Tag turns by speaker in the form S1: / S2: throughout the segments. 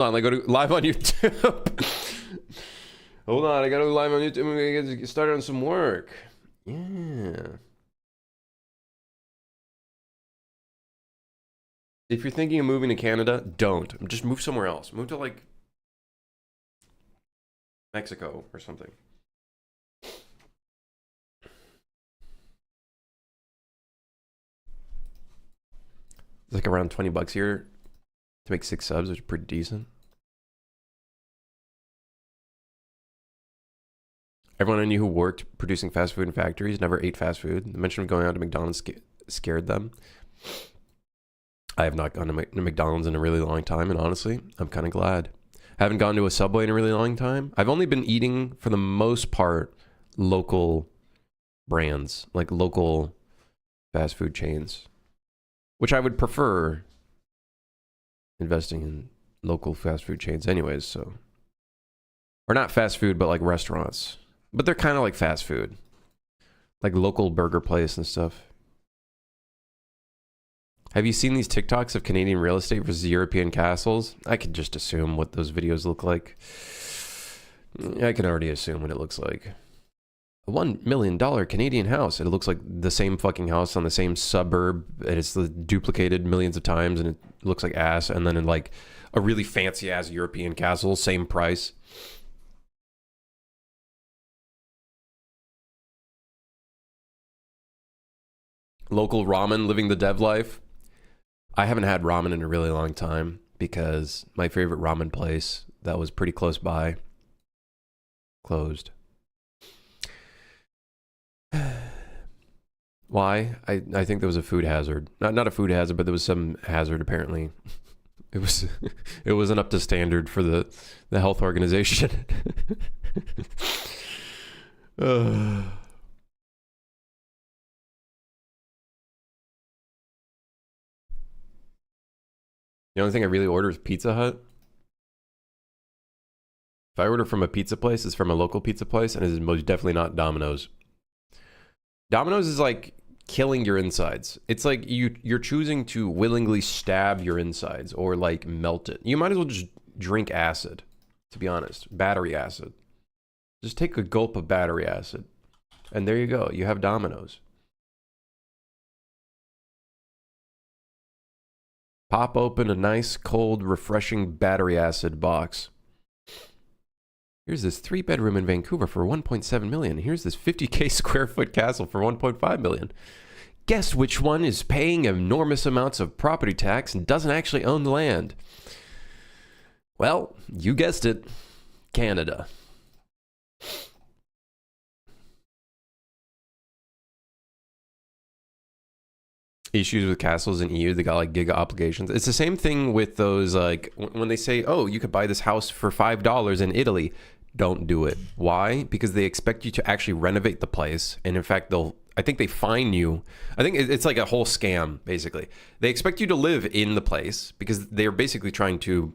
S1: Hold on, I go to live on YouTube. Hold on, I gotta go live on YouTube. I'm gonna get started on some work. Yeah. If you're thinking of moving to Canada, don't. Just move somewhere else. Move to like Mexico or something. It's like around 20 bucks here to make 6 subs, which is pretty decent. Everyone I knew who worked producing fast food in factories never ate fast food. The mention of going out to McDonald's scared them. I have not gone to McDonald's in a really long time, and honestly, I'm kind of glad. I haven't gone to a Subway in a really long time. I've only been eating, for the most part, local brands, like local fast food chains, which I would prefer investing in local fast food chains anyways, so. Or not fast food, but like restaurants. But they're kind of like fast food. Like local burger place and stuff. Have you seen these TikToks of Canadian real estate versus European castles? I could just assume what those videos look like. I can already assume what it looks like. A $1 million Canadian house. It looks like the same fucking house on the same suburb. And it's duplicated millions of times and it looks like ass. And then in like a really fancy ass European castle, same price. Local ramen, living the dev life. I haven't had ramen in a really long time because my favorite ramen place that was pretty close by closed. Why? I think there was a food hazard. Not a food hazard, but there was some hazard apparently. It wasn't up to standard for the health organization. The only thing I really order is Pizza Hut. If I order from a pizza place, it's from a local pizza place, and it is most definitely not Domino's. Domino's is like killing your insides. It's like you're choosing to willingly stab your insides or like melt it. You might as well just drink acid, to be honest. Battery acid. Just take a gulp of battery acid. And there you go. You have Domino's. Pop open a nice, cold, refreshing battery acid box. Here's this 3-bedroom in Vancouver for 1.7 million. Here's this 50K square foot castle for 1.5 million. Guess which one is paying enormous amounts of property tax and doesn't actually own the land? Well, you guessed it. Canada. Issues with castles in EU, they got like giga obligations. It's the same thing with those, like when they say, oh, you could buy this house for $5 in Italy. Don't do it. Why? Because they expect you to actually renovate the place. And in fact, I think they fine you. I think it's like a whole scam, basically. They expect you to live in the place because they're basically trying to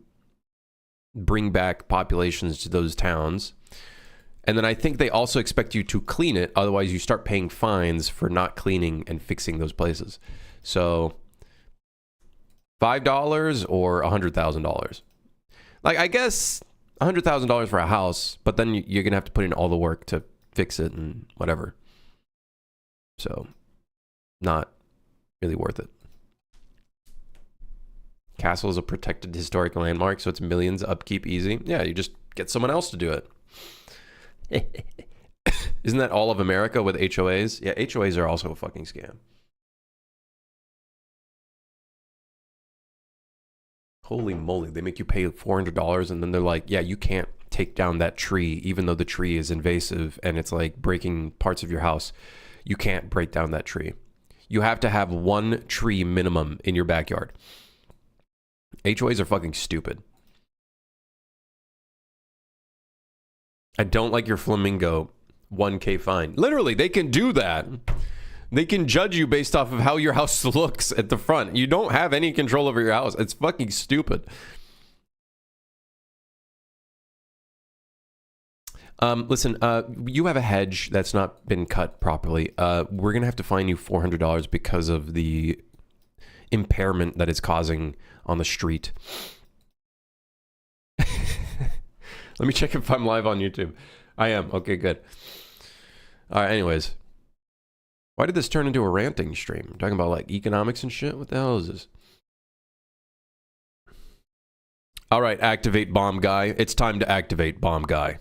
S1: bring back populations to those towns. And then I think they also expect you to clean it. Otherwise, you start paying fines for not cleaning and fixing those places. So $5 or $100,000. Like, I guess $100,000 for a house, but then you're going to have to put in all the work to fix it and whatever. So not really worth it. Castle is a protected historic landmark, so it's millions, upkeep easy. Yeah, you just get someone else to do it. Isn't that all of America with HOAs? Yeah, HOAs are also a fucking scam. Holy moly, they make you pay $400 and then they're like, yeah, you can't take down that tree even though the tree is invasive and it's like breaking parts of your house. You can't break down that tree. You have to have 1 tree minimum in your backyard. HOAs are fucking stupid. I don't like your flamingo. 1K fine. Literally, they can do that. They can judge you based off of how your house looks at the front. You don't have any control over your house. It's fucking stupid. Listen, you have a hedge that's not been cut properly. We're going to have to fine you $400 because of the impairment that it's causing on the street. Let me check if I'm live on YouTube. I am. Okay, good. All right, anyways. Why did this turn into a ranting stream? I'm talking about like economics and shit? What the hell is this? All right, activate bomb guy. It's time to activate bomb guy.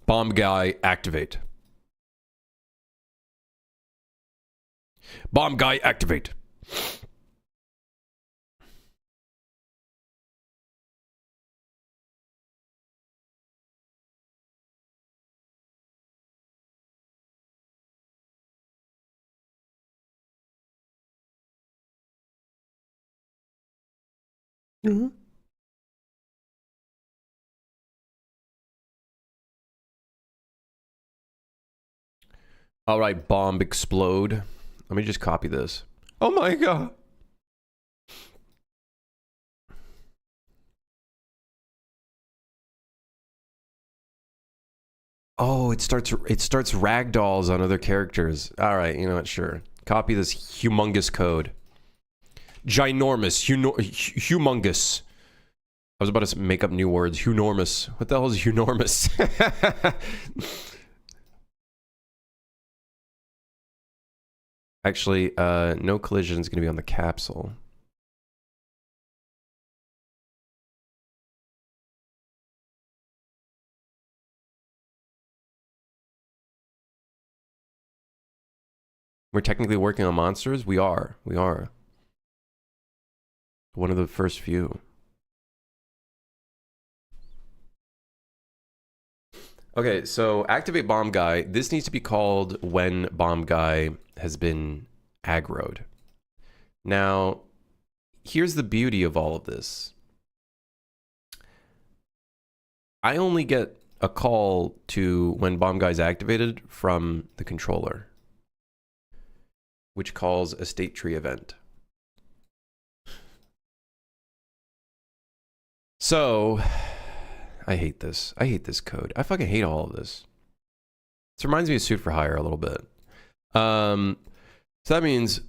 S1: Bomb guy, activate. Bomb guy, activate. Mm-hmm. All right, bomb explode. Let me just copy this. Oh my god. Oh, it starts ragdolls on other characters. All right, you know what? Sure. Copy this humongous code. Ginormous, humongous. I was about to make up new words. Hunormous. What the hell is hunormous? Actually, no collision is going to be on the capsule. We're technically working on monsters? We are. We are. One of the first few. Okay, so activate bomb guy. This needs to be called when bomb guy has been aggroed. Now, here's the beauty of all of this. I only get a call to when bomb guy's activated from the controller, which calls a state tree event. So, I hate this. I hate this code. I fucking hate all of this. This reminds me of Suit for Hire a little bit. So that means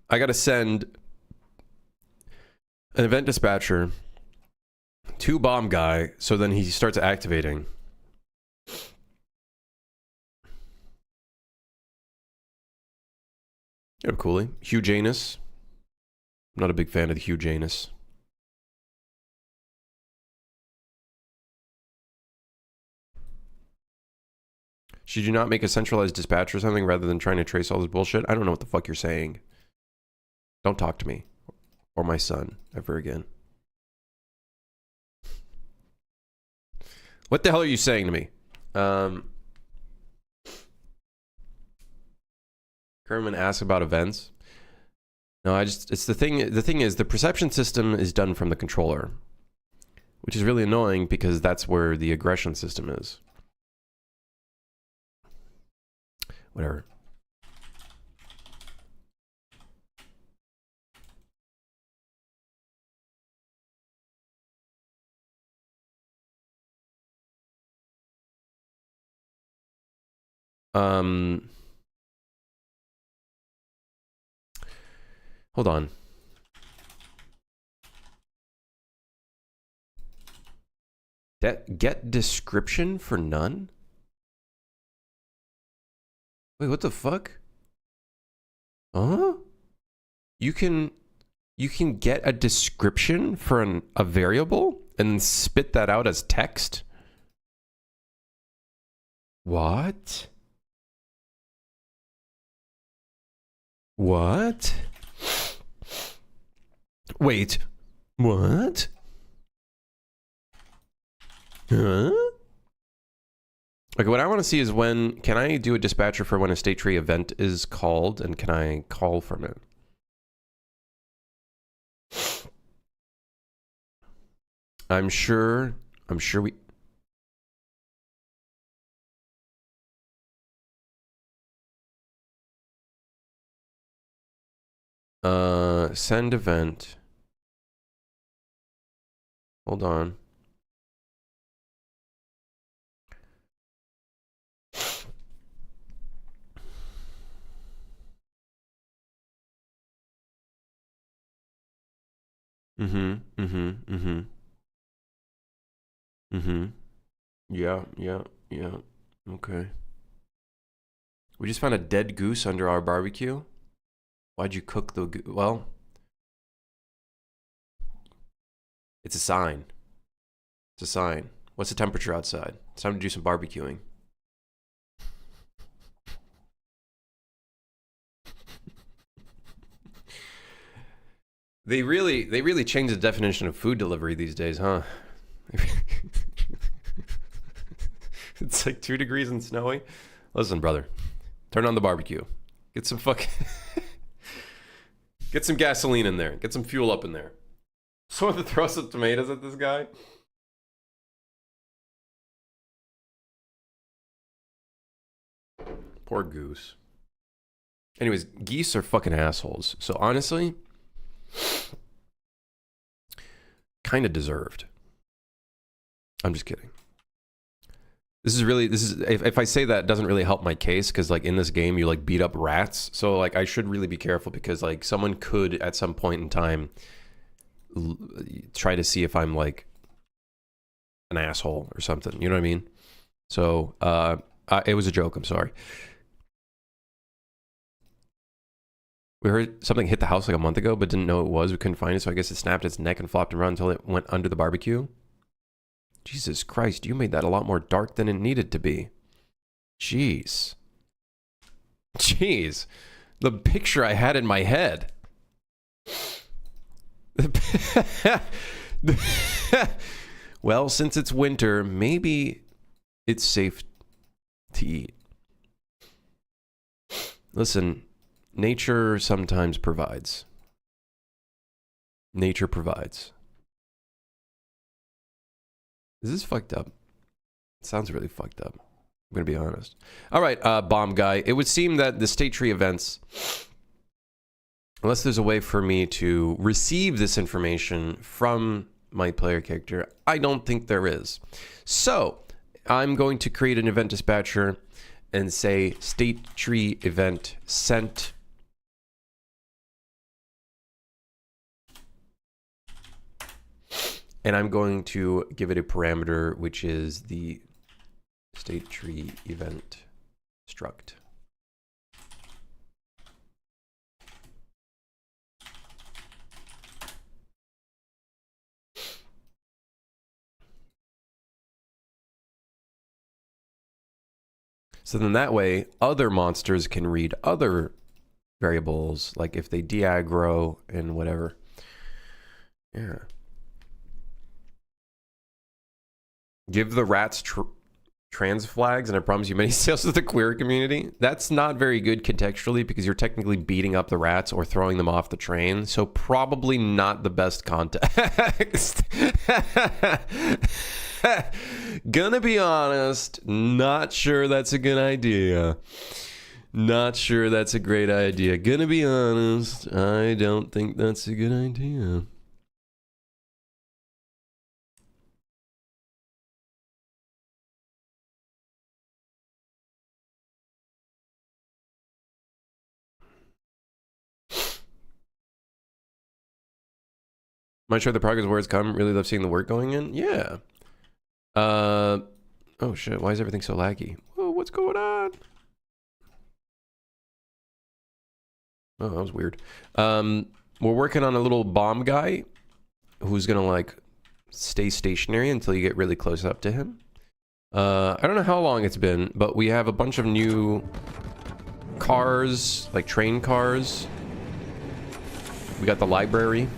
S1: I gotta send an event dispatcher to bomb guy, so then he starts activating. Yeah, coolly. Hugh Janus. I'm not a big fan of the Hugh Janus. Should you not make a centralized dispatch or something rather than trying to trace all this bullshit? I don't know what the fuck you're saying. Don't talk to me. Or my son ever again. What the hell are you saying to me? Kerman asks about events. No, it's the thing is the perception system is done from the controller, which is really annoying because that's where the aggression system is. Whatever. Hold on. Get description for none? Wait, what the fuck? Huh? You can get a description for a variable and spit that out as text? What? What? Wait. What? Huh? Okay, what I want to see is when, can I do a dispatcher for when a state tree event is called, and can I call from it? I'm sure we... Send event. Hold on. Mm-hmm. Yeah, yeah, yeah. Okay. We just found a dead goose under our barbecue. Why'd you cook the goose? Well, it's a sign. It's a sign. What's the temperature outside? It's time to do some barbecuing. They really changed the definition of food delivery these days, huh? It's like 2 degrees and snowy. Listen, brother, turn on the barbecue. Get some get some gasoline in there. Get some fuel up in there. So to throw some tomatoes at this guy. Poor goose. Anyways, geese are fucking assholes. So honestly, kind of deserved. I'm just kidding. This is if I say that, it doesn't really help my case, because like in this game you like beat up rats, so like I should really be careful, because like someone could at some point in time try to see if I'm like an asshole or something, you know what I mean? So it was a joke, I'm sorry. We heard something hit the house like a month ago, but didn't know it was. We couldn't find it, so I guess it snapped its neck and flopped around until it went under the barbecue. Jesus Christ, you made that a lot more dark than it needed to be. Jeez. Jeez. The picture I had in my head. Well, since it's winter, maybe it's safe to eat. Listen, nature sometimes provides. Nature provides. Is this fucked up? It sounds really fucked up. I'm gonna be honest. All right, bomb guy. It would seem that the state tree events, unless there's a way for me to receive this information from my player character, I don't think there is. So I'm going to create an event dispatcher and say state tree event sent. And I'm going to give it a parameter, which is the state tree event struct. So then that way, other monsters can read other variables, like if they de-aggro and whatever. Yeah. Give the rats trans flags, and I promise you many sales to the queer community. That's not very good contextually, because you're technically beating up the rats or throwing them off the train. So probably not the best context. Gonna be honest, not sure that's a good idea. Not sure that's a great idea. Gonna be honest, I don't think that's a good idea. Am I sure the progress where it's come? Really love seeing the work going in. Yeah. Oh shit, why is everything so laggy? Whoa, what's going on? Oh, that was weird. We're working on a little bomb guy who's gonna like stay stationary until you get really close up to him. I don't know how long it's been, but we have a bunch of new cars, like train cars. We got the library.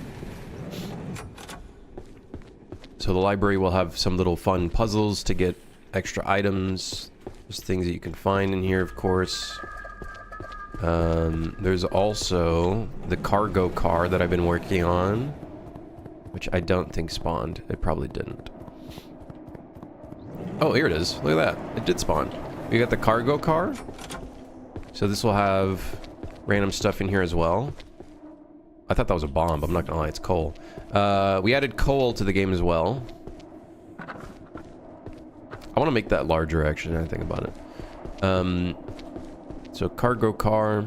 S1: So the library will have some little fun puzzles to get extra items. There's things that you can find in here, of course. There's also the cargo car that I've been working on, which I don't think spawned. It probably didn't. Oh, here it is. Look at that. It did spawn. We got the cargo car. So this will have random stuff in here as well. I thought that was a bomb, but I'm not gonna lie, it's coal. We added coal to the game as well. I want to make that larger, actually, now I think about it. So cargo car.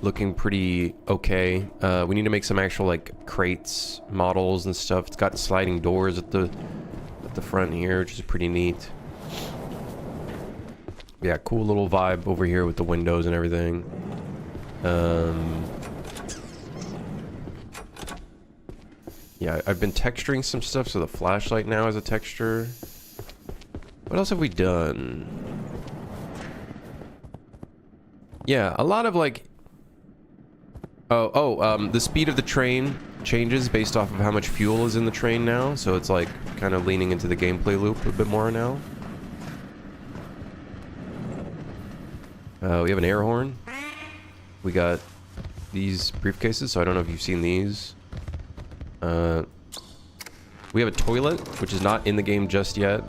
S1: looking pretty okay. We need to make some actual like crates models and stuff. It's got sliding doors at the front here, which is pretty neat. Yeah, cool little vibe over here with the windows and everything. Yeah, I've been texturing some stuff, so the flashlight now has a texture. What else have we done? Yeah, a lot of like... the speed of the train changes based off of how much fuel is in the train now, so it's like kind of leaning into the gameplay loop a bit more now. We have an air horn. We got these briefcases, so I don't know if you've seen these. We have a toilet, which is not in the game just yet.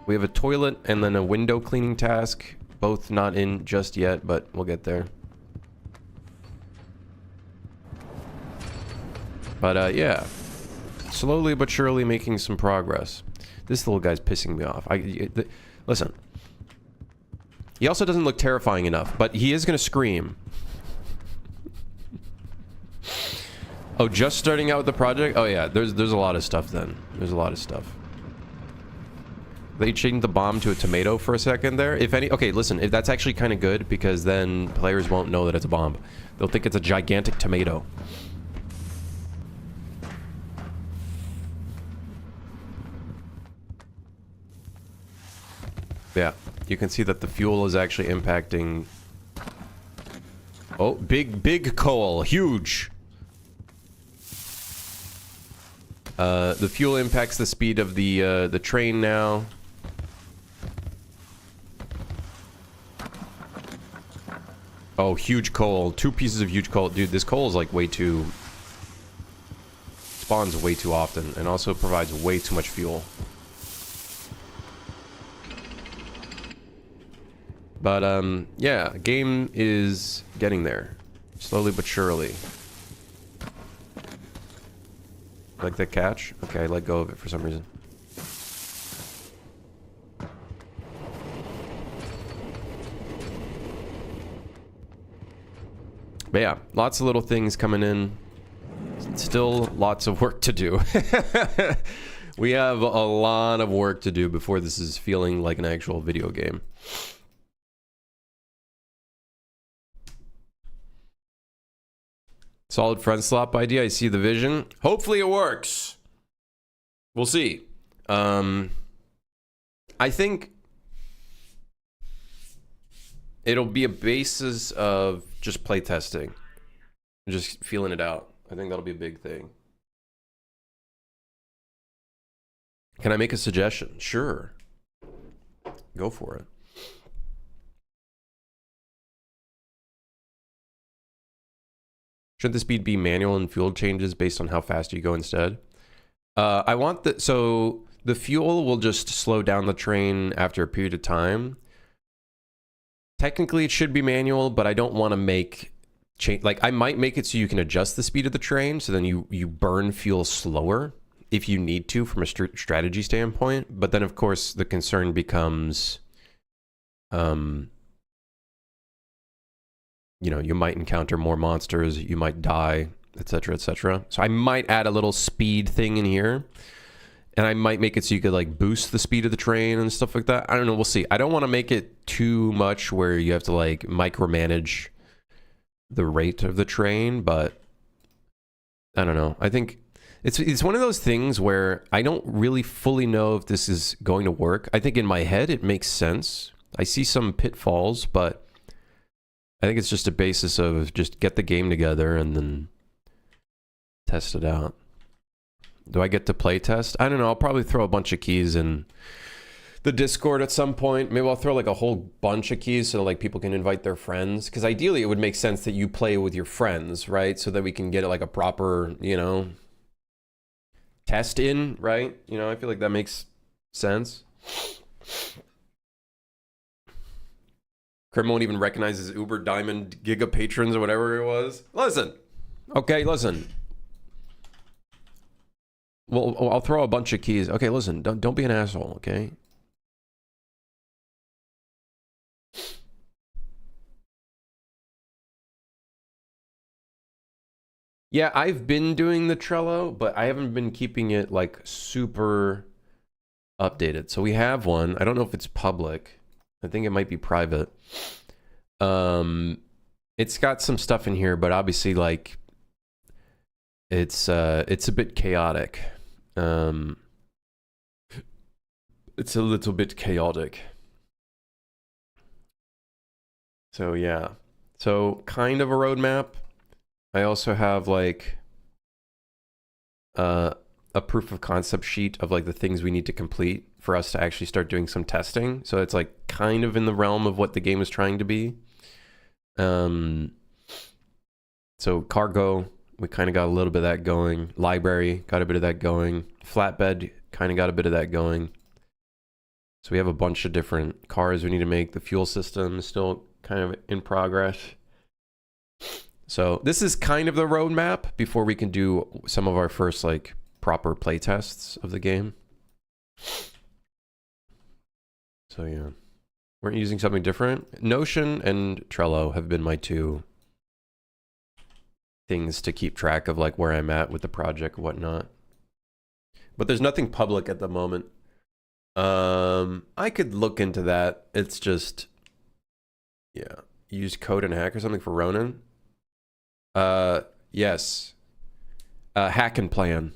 S1: We have a toilet and then a window cleaning task. Both not in just yet, but we'll get there. But, yeah. Slowly but surely making some progress. This little guy's pissing me off. Listen. He also doesn't look terrifying enough, but he is gonna scream. Oh, just starting out with the project? Oh yeah, there's a lot of stuff then. There's a lot of stuff. They changed the bomb to a tomato for a second there. If any, okay, listen, if that's actually kind of good because then players won't know that it's a bomb. They'll think it's a gigantic tomato. Yeah, you can see that the fuel is actually impacting. Oh, big coal, huge. The fuel impacts the speed of the train now. Oh, huge coal. 2 pieces of huge coal. Dude, this coal is like way too... spawns way too often and also provides way too much fuel. But, yeah, game is getting there. Slowly but surely. Like that catch? Okay, I let go of it for some reason. But yeah, lots of little things coming in. Still lots of work to do. We have a lot of work to do before this is feeling like an actual video game. Solid friendslop idea. I see the vision. Hopefully it works. We'll see. I think it'll be a basis of just playtesting. Just feeling it out. I think that'll be a big thing. Can I make a suggestion? Sure. Go for it. Should the speed be manual and fuel changes based on how fast you go instead? I want the... So, the fuel will just slow down the train after a period of time. Technically, it should be manual, but I don't want to make... Like, I might make it so you can adjust the speed of the train, so then you burn fuel slower if you need to from a strategy standpoint. But then, of course, the concern becomes... you know, you might encounter more monsters, you might die, etc., etc. So I might add a little speed thing in here. And I might make it so you could, like, boost the speed of the train and stuff like that. I don't know, we'll see. I don't want to make it too much where you have to, like, micromanage the rate of the train, but I don't know. I think it's one of those things where I don't really fully know if this is going to work. I think in my head it makes sense. I see some pitfalls, but I think it's just a basis of just get the game together and then test it out. Do I get to play test? I don't know. I'll probably throw a bunch of keys in the Discord at some point. Maybe I'll throw like a whole bunch of keys so like people can invite their friends. Because ideally it would make sense that you play with your friends, right? So that we can get like a proper, you know, test in, right? You know, I feel like that makes sense. Krim won't even recognize his Uber Diamond Giga patrons or whatever it was. Listen. Okay, listen. Well, I'll throw a bunch of keys. Okay, listen. Don't be an asshole, okay? Yeah, I've been doing the Trello, but I haven't been keeping it like super updated. So we have one. I don't know if it's public. I think it might be private. It's got some stuff in here, but obviously like it's a bit chaotic. It's a little bit chaotic. So yeah. So kind of a roadmap. I also have like a proof of concept sheet of like the things we need to complete for us to actually start doing some testing. So it's like kind of in the realm of what the game is trying to be. So cargo, we kind of got a little bit of that going. Library, got a bit of that going. Flatbed, kind of got a bit of that going. So we have a bunch of different cars we need to make. The fuel system is still kind of in progress. So this is kind of the roadmap before we can do some of our first like proper play tests of the game. So yeah, we're using something different. Notion and Trello have been my two things to keep track of like where I'm at with the project and whatnot. But there's nothing public at the moment. I could look into that. It's just, yeah, use code and hack or something for Ronin. Yes. Hack and Plan.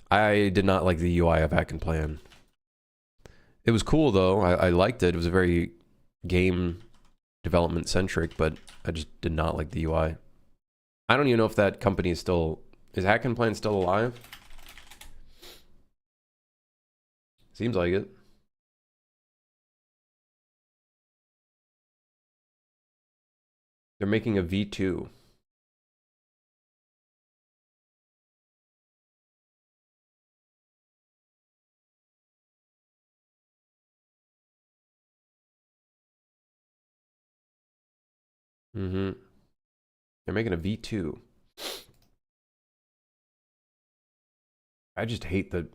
S1: I did not like the UI of Hack and Plan. It was cool though. I liked it. It was a very game development centric, but I just did not like the UI. I don't even know if that company is still... Is Hack and Plan still alive? Seems like it. They're making a V2. Mm-hmm. They're making a V2. I just hate the...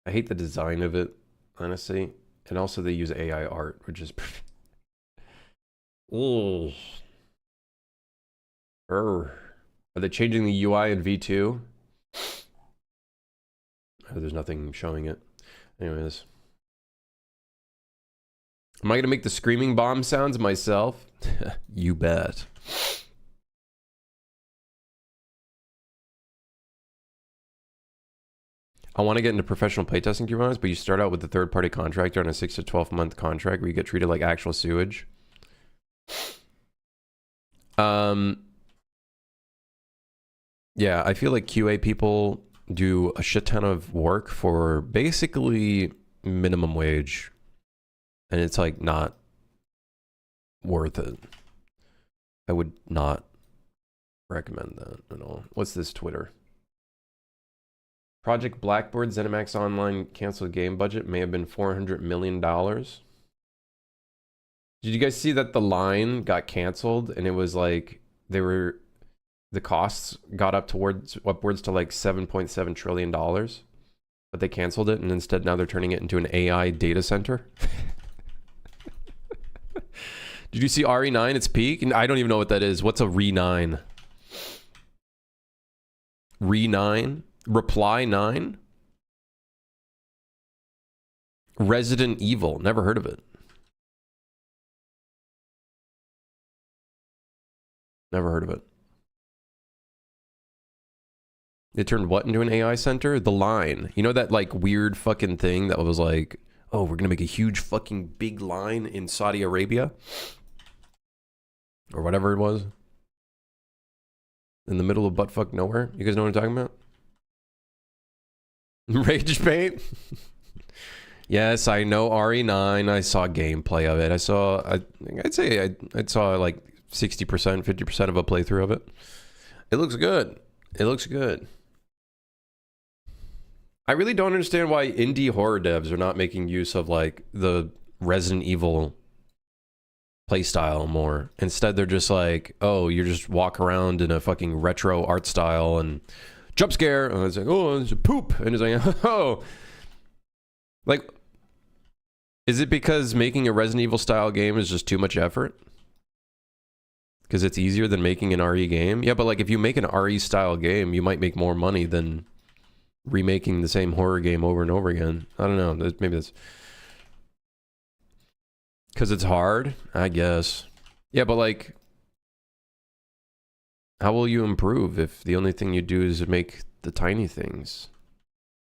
S1: I hate the design of it, honestly. And also they use AI art, which is... Ugh. Are they changing the UI in V2? Oh, there's nothing showing it. Anyways. Am I going to make the screaming bomb sounds myself? You bet. I want to get into professional playtesting, to be honest, but you start out with the third-party contractor on a 6 to 12-month contract where you get treated like actual sewage. Yeah, I feel like QA people do a shit ton of work for basically minimum wage, and it's like not worth it. I would not recommend that at all. What's this Twitter? Project Blackboard ZeniMax Online canceled game budget may have been $400 million. Did you guys see that the line got canceled and it was like the costs got upwards to like $7.7 trillion, but they canceled it and instead now they're turning it into an AI data center. Did you see RE9 its peak? And I don't even know what that is. What's a Re9? Re9? Reply 9? Resident Evil. Never heard of it. Never heard of it. They turned what into an AI center? The Line. You know that like weird fucking thing that was like, oh, we're gonna make a huge fucking big line in Saudi Arabia? Or whatever it was. In the middle of buttfuck nowhere. You guys know what I'm talking about? Rage Paint? Yes, I know RE9. I saw gameplay of it. I'd say I saw like 60%, 50% of a playthrough of it. It looks good. It looks good. I really don't understand why indie horror devs are not making use of like the Resident Evil playstyle more. Instead, they're just like, oh, you just walk around in a fucking retro art style and jump scare. And it's like, oh, it's a poop. And it's like, oh. Like, is it because making a Resident Evil style game is just too much effort? Because it's easier than making an RE game. Yeah, but like if you make an RE style game, you might make more money than remaking the same horror game over and over again. I don't know. Maybe that's because it's hard, I guess. Yeah, but like, how will you improve if the only thing you do is make the tiny things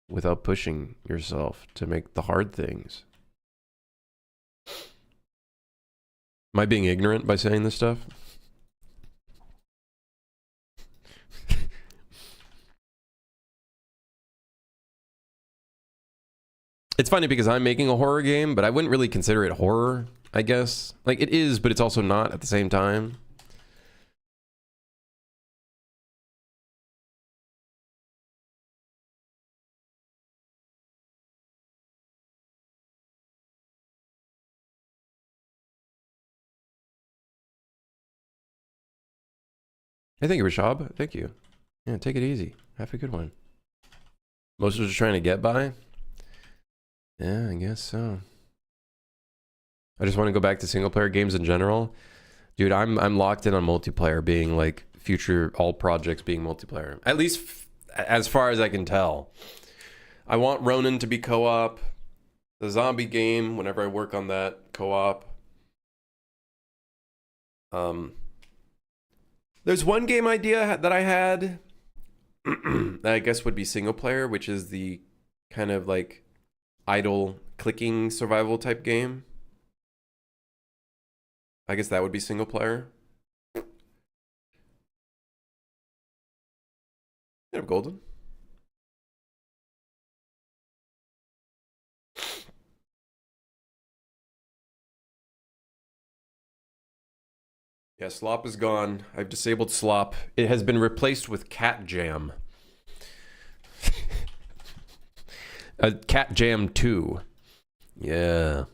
S1: without pushing yourself to make the hard things? Am I being ignorant by saying this stuff? It's funny because I'm making a horror game, but I wouldn't really consider it horror, I guess. Like, it is, but it's also not at the same time. Hey, thank you, Rashab. Thank you. Yeah, take it easy. Have a good one. Most of us are trying to get by? Yeah, I guess so. I just want to go back to single player games in general. Dude, I'm locked in on multiplayer being like future all projects being multiplayer. At least as far as I can tell. I want Ronin to be co-op. The zombie game, whenever I work on that, co-op. There's one game idea that I had that I guess would be single player, which is the kind of like idle clicking survival type game. I guess that would be single player. Yeah, golden. Yeah, slop is gone. I've disabled slop. It has been replaced with cat jam. Cat jam 2. Yeah.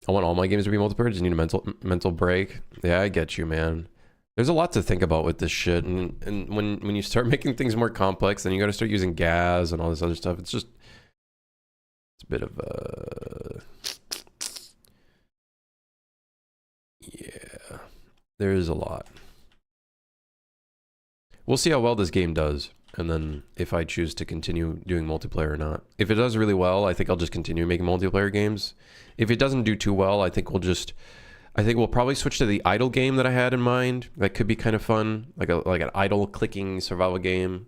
S1: I want all my games to be multiplayer. Just need a mental break. Yeah, I get you, man. There's a lot to think about with this shit, and when you start making things more complex, then you got to start using gas and all this other stuff. It's a bit of a yeah. There is a lot. We'll see how well this game does, and then if I choose to continue doing multiplayer or not. If it does really well, I think I'll just continue making multiplayer games. If it doesn't do too well, I think we'll probably switch to the idle game that I had in mind. That could be kind of fun, like an idle clicking survival game,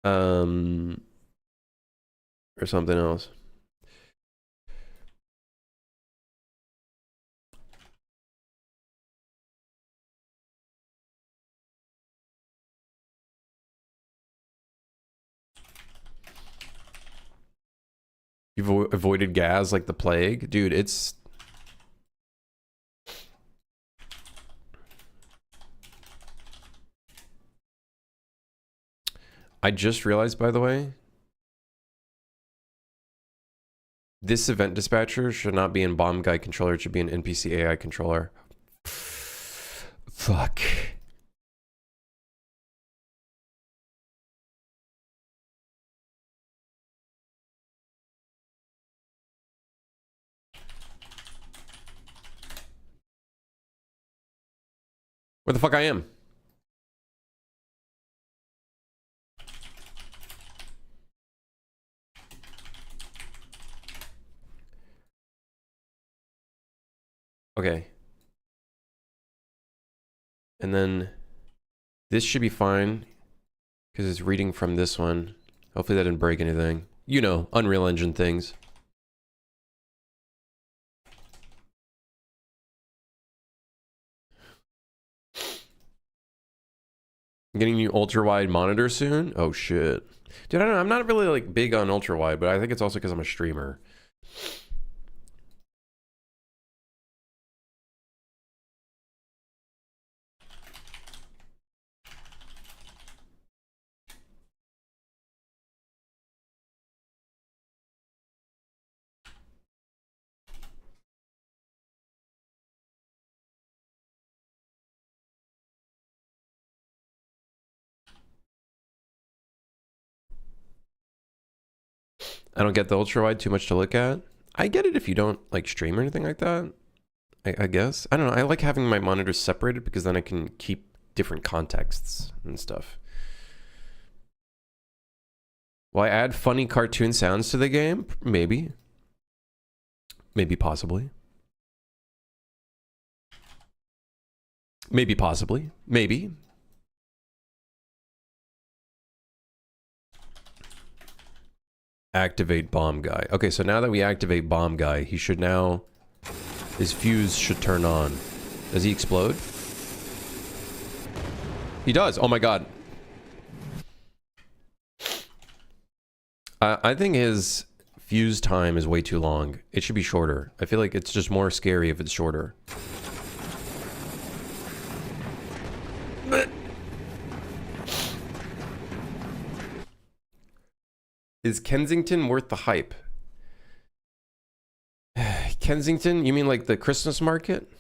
S1: or something else. You've avoided gas like the plague, dude. It's I just realized, by the way, this event dispatcher should not be in bomb guy controller. It should be an NPC AI controller. Fuck. Where the fuck I am? Okay. And then this should be fine because it's reading from this one. Hopefully that didn't break anything. You know, Unreal Engine things. I'm getting a new ultra wide monitor soon. Oh shit. Dude, I don't know. I'm not really like big on ultra wide, but I think it's also because I'm a streamer. I don't get the ultra wide too much to look at. I get it if you don't like stream or anything like that. I guess. I don't know. I like having my monitors separated because then I can keep different contexts and stuff. Will I add funny cartoon sounds to the game? Maybe. Maybe possibly. Maybe possibly. Maybe. Activate bomb guy. Okay, so now that we activate bomb guy, he should now... His fuse should turn on. Does he explode? He does. Oh my god. I think his fuse time is way too long. It should be shorter. I feel like it's just more scary if it's shorter. Is Kensington worth the hype? Kensington? You mean like the Christmas market?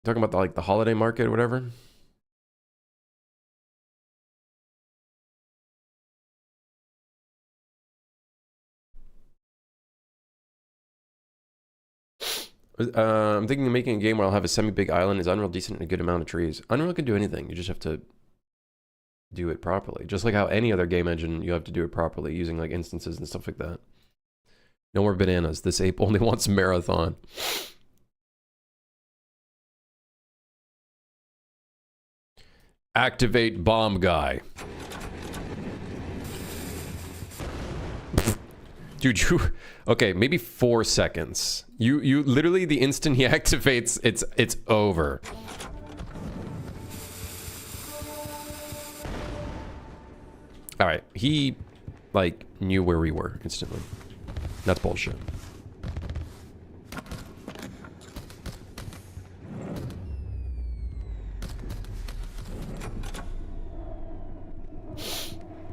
S1: Talking about like the holiday market or whatever? I'm thinking of making a game where I'll have a semi-big island. Is Unreal decent and a good amount of trees? Unreal can do anything. You just have to do it properly. Just like how any other game engine, you have to do it properly using like instances and stuff like that. No more bananas. This ape only wants marathon. Activate bomb guy. Dude, you... Okay, maybe 4 seconds. You literally, the instant he activates, it's over. Alright, he, like, knew where we were instantly. That's bullshit.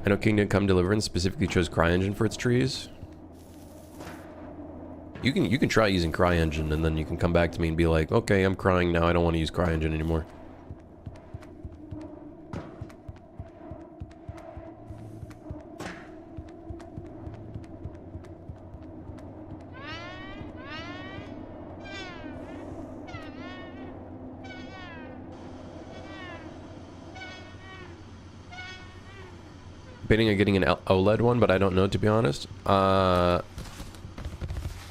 S1: I know Kingdom Come Deliverance specifically chose CryEngine for its trees. You can try using CryEngine and then you can come back to me and be like, okay, I'm crying now, I don't want to use CryEngine anymore. Debating on getting an OLED one, but I don't know, to be honest.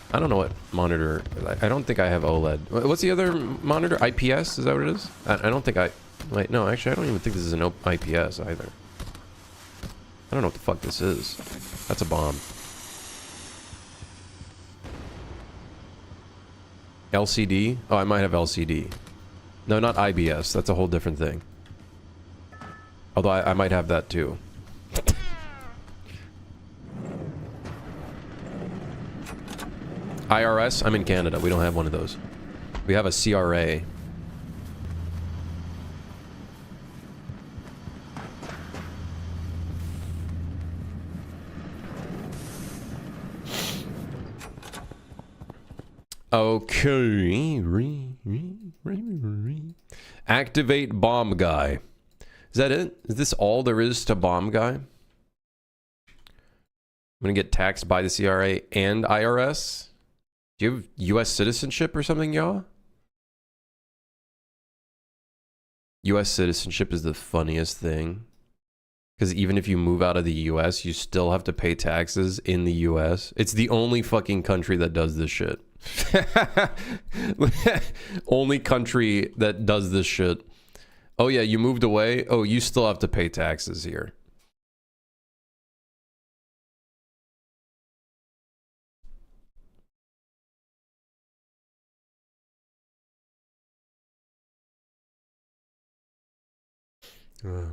S1: I don't know what monitor. I don't think I have OLED. What's the other monitor? IPS? Is that what it is? I don't think I... Wait, no, actually, I don't even think this is an IPS either. I don't know what the fuck this is. That's a bomb. LCD? Oh, I might have LCD. No, not IBS. That's a whole different thing. Although I might have that too. IRS? I'm in Canada. We don't have one of those. We have a CRA. Okay. Activate bomb guy. Is that it? Is this all there is to bomb guy? I'm gonna get taxed by the CRA and IRS. Do you have U.S. citizenship or something, y'all? U.S. citizenship is the funniest thing. Because even if you move out of the U.S., you still have to pay taxes in the U.S. It's the only fucking country that does this shit. Only country that does this shit. Oh yeah, you moved away? Oh, you still have to pay taxes here.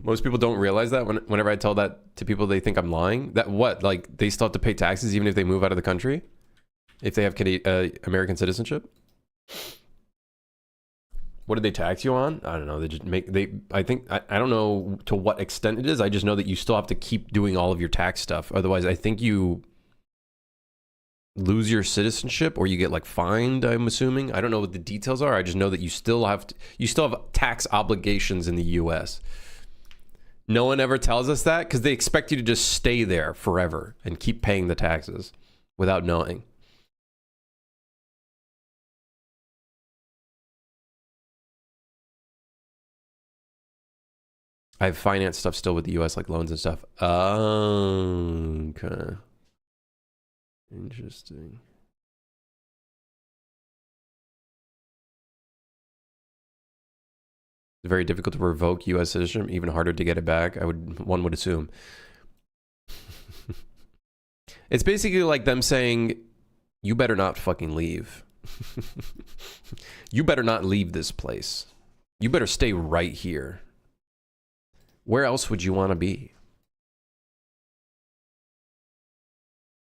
S1: Most people don't realize that. Whenever I tell that to people, they think I'm lying. That what? Like, they still have to pay taxes even if they move out of the country? If they have American citizenship? What did they tax you on? I don't know. They just make... I think... I don't know to what extent it is. I just know that you still have to keep doing all of your tax stuff. Otherwise, I think you lose your citizenship or you get, like, fined, I'm assuming. I don't know what the details are. I just know that you still have... you still have tax obligations in the U.S., No one ever tells us that because they expect you to just stay there forever and keep paying the taxes without knowing. I have finance stuff still with the US, like loans and stuff. Oh, okay. Interesting. It's very difficult to revoke US citizenship, even harder to get it back, one would assume. It's basically like them saying, you better not fucking leave. You better not leave this place. You better stay right here. Where else would you want to be?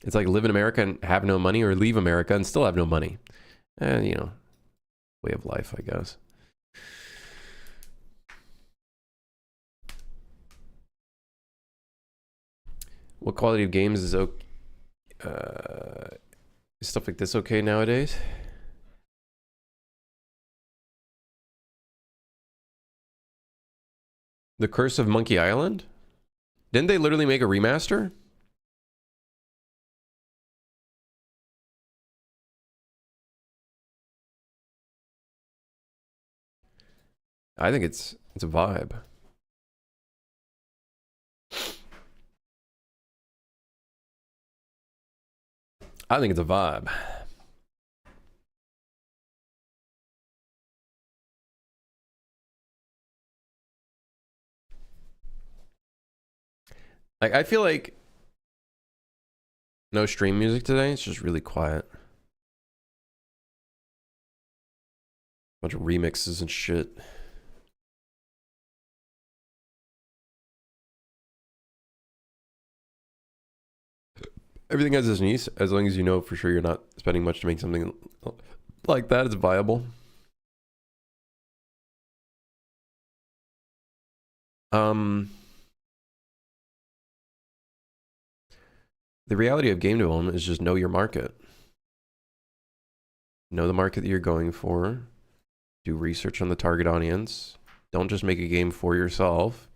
S1: It's like live in America and have no money, or leave America and still have no money. You know, way of life, I guess. What quality of games is okay? Is stuff like this okay nowadays? The Curse of Monkey Island? Didn't they literally make a remaster? I think it's a vibe. I think it's a vibe. Like, I feel like no stream music today. It's just really quiet. Bunch of remixes and shit. Everything has its niche, as long as you know for sure you're not spending much to make something like that. It's viable. The reality of game development is just know your market. Know the market that you're going for. Do research on the target audience. Don't just make a game for yourself.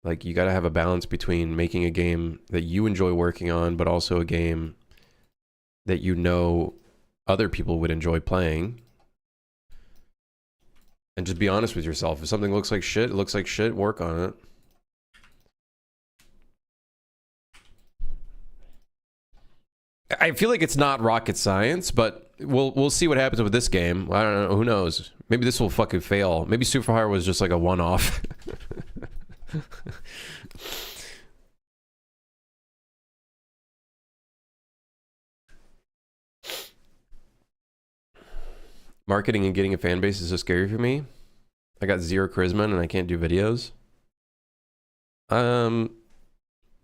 S1: Like, you got to have a balance between making a game that you enjoy working on, but also a game that you know other people would enjoy playing. And just be honest with yourself. If something looks like shit, it looks like shit, work on it. I feel like it's not rocket science, but we'll see what happens with this game. I don't know. Who knows? Maybe this will fucking fail. Maybe Superfire was just like a one-off. Marketing and getting a fan base is so scary for me. I got zero charisma and I can't do videos.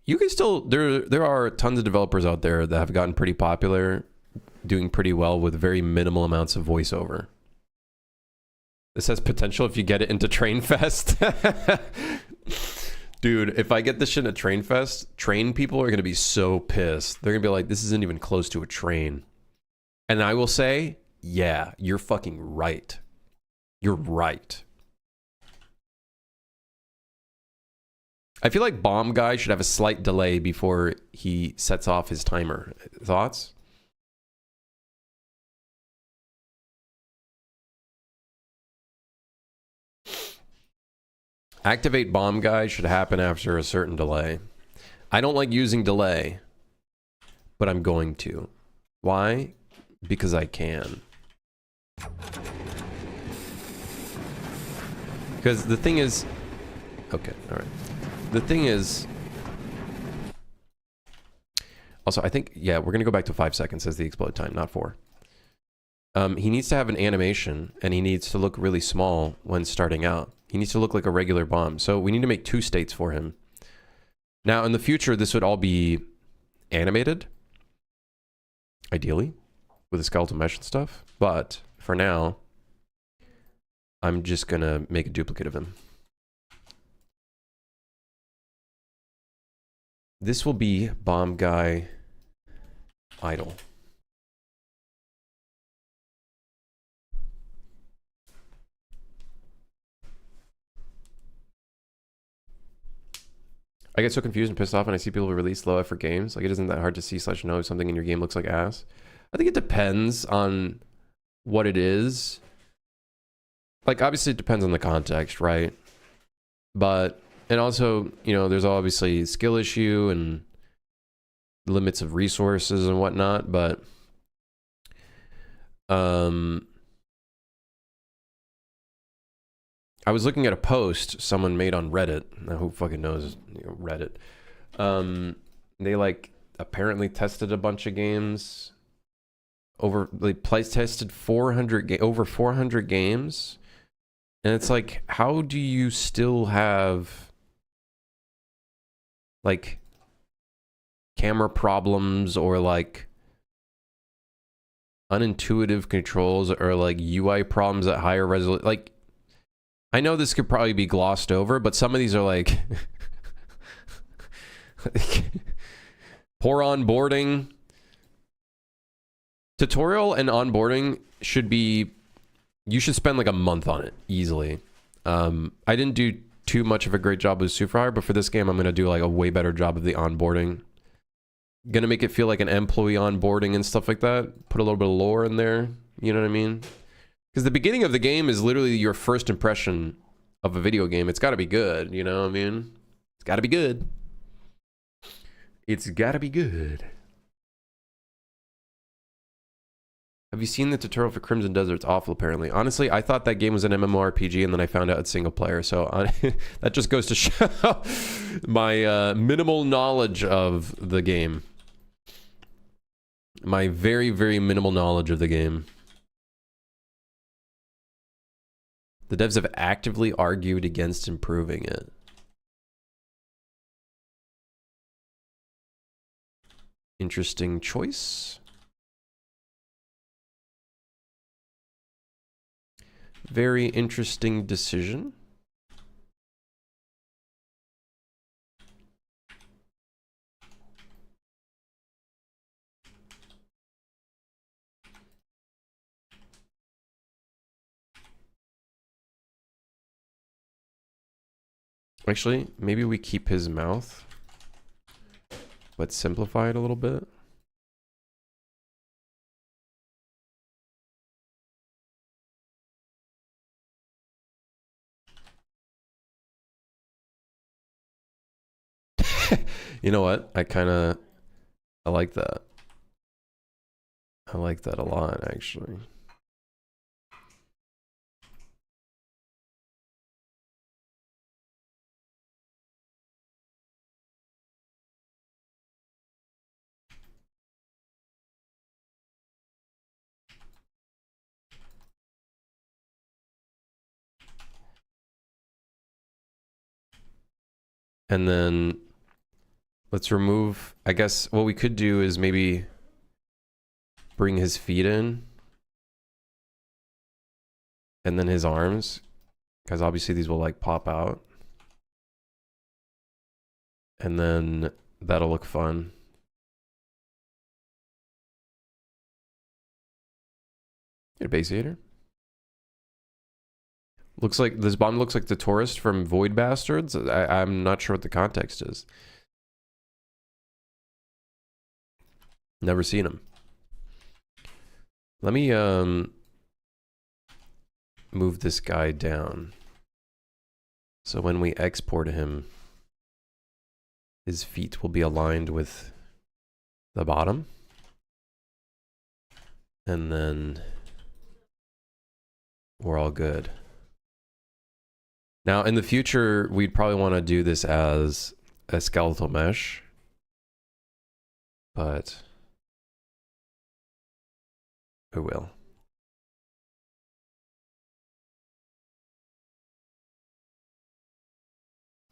S1: You can still, there are tons of developers out there that have gotten pretty popular, doing pretty well with very minimal amounts of voiceover. This has potential if you get it into Trainfest. Dude, if I get this shit at Trainfest, train people are going to be so pissed. They're going to be like, this isn't even close to a train. And I will say, yeah, you're fucking right. You're right. I feel like Bomb Guy should have a slight delay before he sets off his timer. Thoughts? Activate Bomb Guy should happen after a certain delay. I don't like using delay, but I'm going to. Why? Because I can. Because the thing is... Okay, alright. The thing is... Also, I think, yeah, we're going to go back to 5 seconds as the explode time, not 4. He needs to have an animation, and he needs to look really small when starting out. He needs to look like a regular bomb. So we need to make 2 states for him. Now, in the future, this would all be animated, ideally, with a skeletal mesh and stuff. But for now, I'm just going to make a duplicate of him. This will be Bomb Guy Idle. I get so confused and pissed off when I see people release low effort games. Like, it isn't that hard to see / know if something in your game looks like ass. I think it depends on what it is. Like, obviously it depends on the context, right? But, and also, you know, there's obviously skill issue and limits of resources and whatnot, but I was looking at a post someone made on Reddit. Now, who fucking knows, you know, Reddit? They like apparently tested a bunch of games. They play tested over 400 games, and it's like, how do you still have like camera problems or like unintuitive controls or like UI problems at higher resolution? Like, I know this could probably be glossed over, but some of these are like poor onboarding. Tutorial and onboarding should be, you should spend like a month on it easily. I didn't do too much of a great job with Super Hire, but for this game, I'm going to do like a way better job of the onboarding. Going to make it feel like an employee onboarding and stuff like that. Put a little bit of lore in there. You know what I mean? Because the beginning of the game is literally your first impression of a video game. It's got to be good, you know what I mean? It's got to be good. It's got to be good. Have you seen the tutorial for Crimson Desert? It's awful, apparently. Honestly, I thought that game was an MMORPG, and then I found out it's single player. So that just goes to show my minimal knowledge of the game. My very, very minimal knowledge of the game. The devs have actively argued against improving it. Interesting choice. Very interesting decision. Actually, maybe we keep his mouth, but simplify it a little bit. You know what? I like that. I like that a lot, actually. And then let's remove, I guess what we could do is maybe bring his feet in and then his arms, because obviously these will like pop out. And then that'll look fun. Get a base eater. Looks like this bomb looks like the tourist from Void Bastards. I'm not sure what the context is. Never seen him. Let me move this guy down. So when we export him, his feet will be aligned with the bottom. And then we're all good. Now, in the future, we'd probably want to do this as a skeletal mesh. But who will?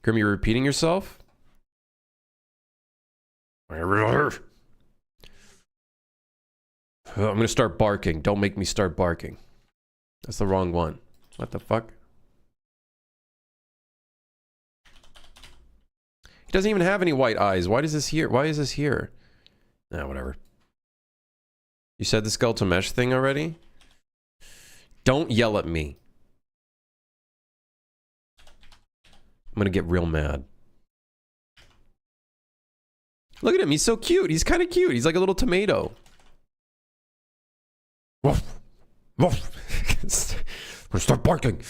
S1: Grim, you're repeating yourself? I'm going to start barking. Don't make me start barking. That's the wrong one. What the fuck? He doesn't even have any white eyes. Why is this here? Why is this here? Nah, whatever. You said the skeletal mesh thing already? Don't yell at me. I'm gonna get real mad. Look at him. He's so cute. He's kind of cute. He's like a little tomato. Woof. Woof. Start barking.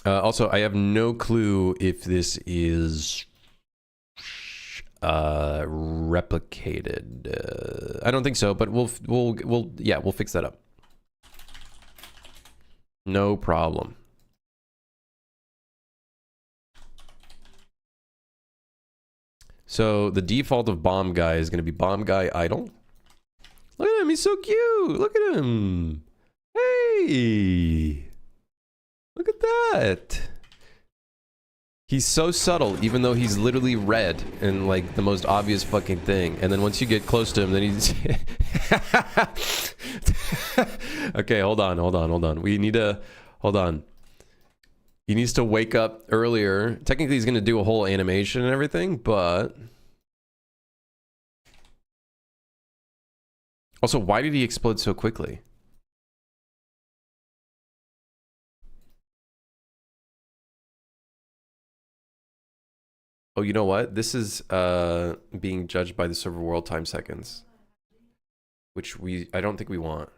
S1: Also, I have no clue if this is replicated. I don't think so, but we'll fix that up. No problem. So the default of bomb guy is going to be bomb guy idle. Look at him, he's so cute. Look at him. Hey. Look at that. He's so subtle, even though he's literally red and like the most obvious fucking thing. And then once you get close to him, then he's... Okay, hold on. We need to... Hold on. He needs to wake up earlier. Technically, he's going to do a whole animation and everything, but... Also, why did he explode so quickly? Oh, you know what? This is being judged by the server world time seconds, which I don't think we want.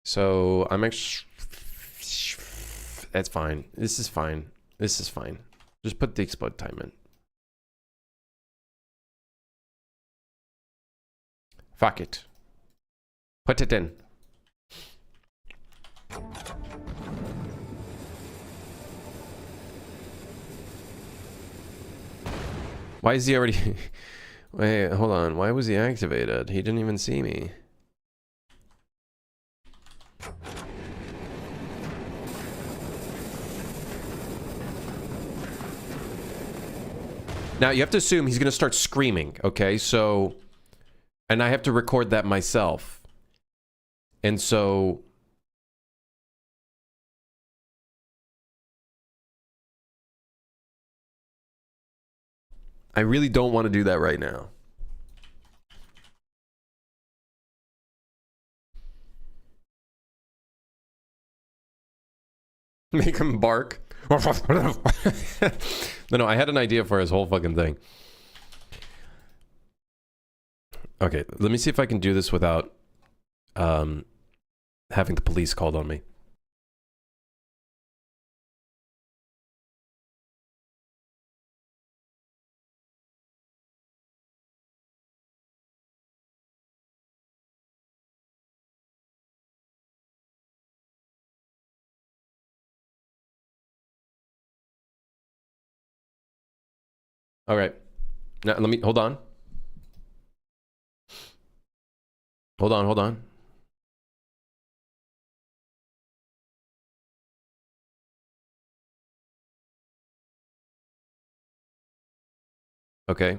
S1: So I'm actually... That's fine. This is fine. This is fine. Just put the explode time in. Fuck it. Put it in. Why is he already... Wait, hold on. Why was he activated? He didn't even see me. Now, you have to assume he's going to start screaming, okay? So... And I have to record that myself. And so... I really don't want to do that right now. Make him bark. No, I had an idea for his whole fucking thing. Okay, let me see if I can do this without having the police called on me. All right. Now, let me... Hold on. Hold on. Okay.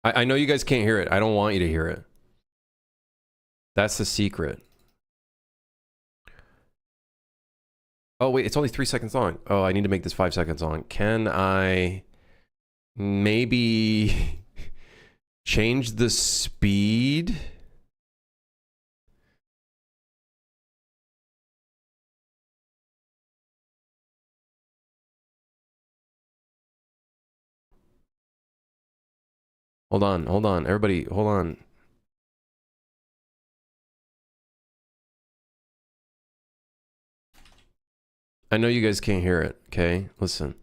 S1: I know you guys can't hear it. I don't want you to hear it. That's the secret. Oh, wait. It's only 3 seconds long. Oh, I need to make this 5 seconds long. Can I... maybe... change the speed? Hold on. Everybody, hold on. I know you guys can't hear it, okay? Listen.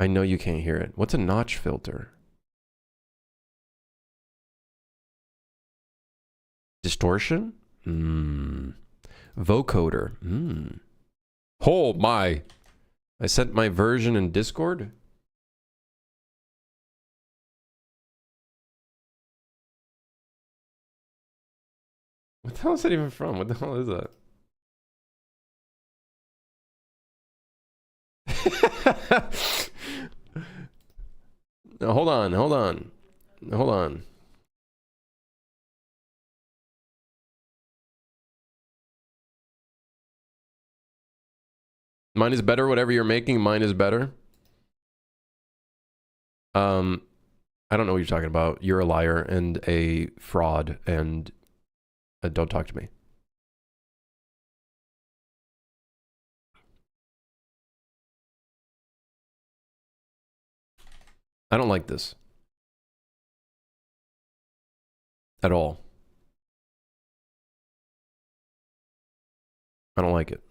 S1: I know you can't hear it. What's a notch filter? Distortion? Vocoder. Oh my. I sent my version in Discord? What the hell is that even from? What the hell is that? No, hold on. Mine is better, whatever you're making, mine is better. I don't know what you're talking about. You're a liar and a fraud, and don't talk to me. I don't like this. At all. I don't like it.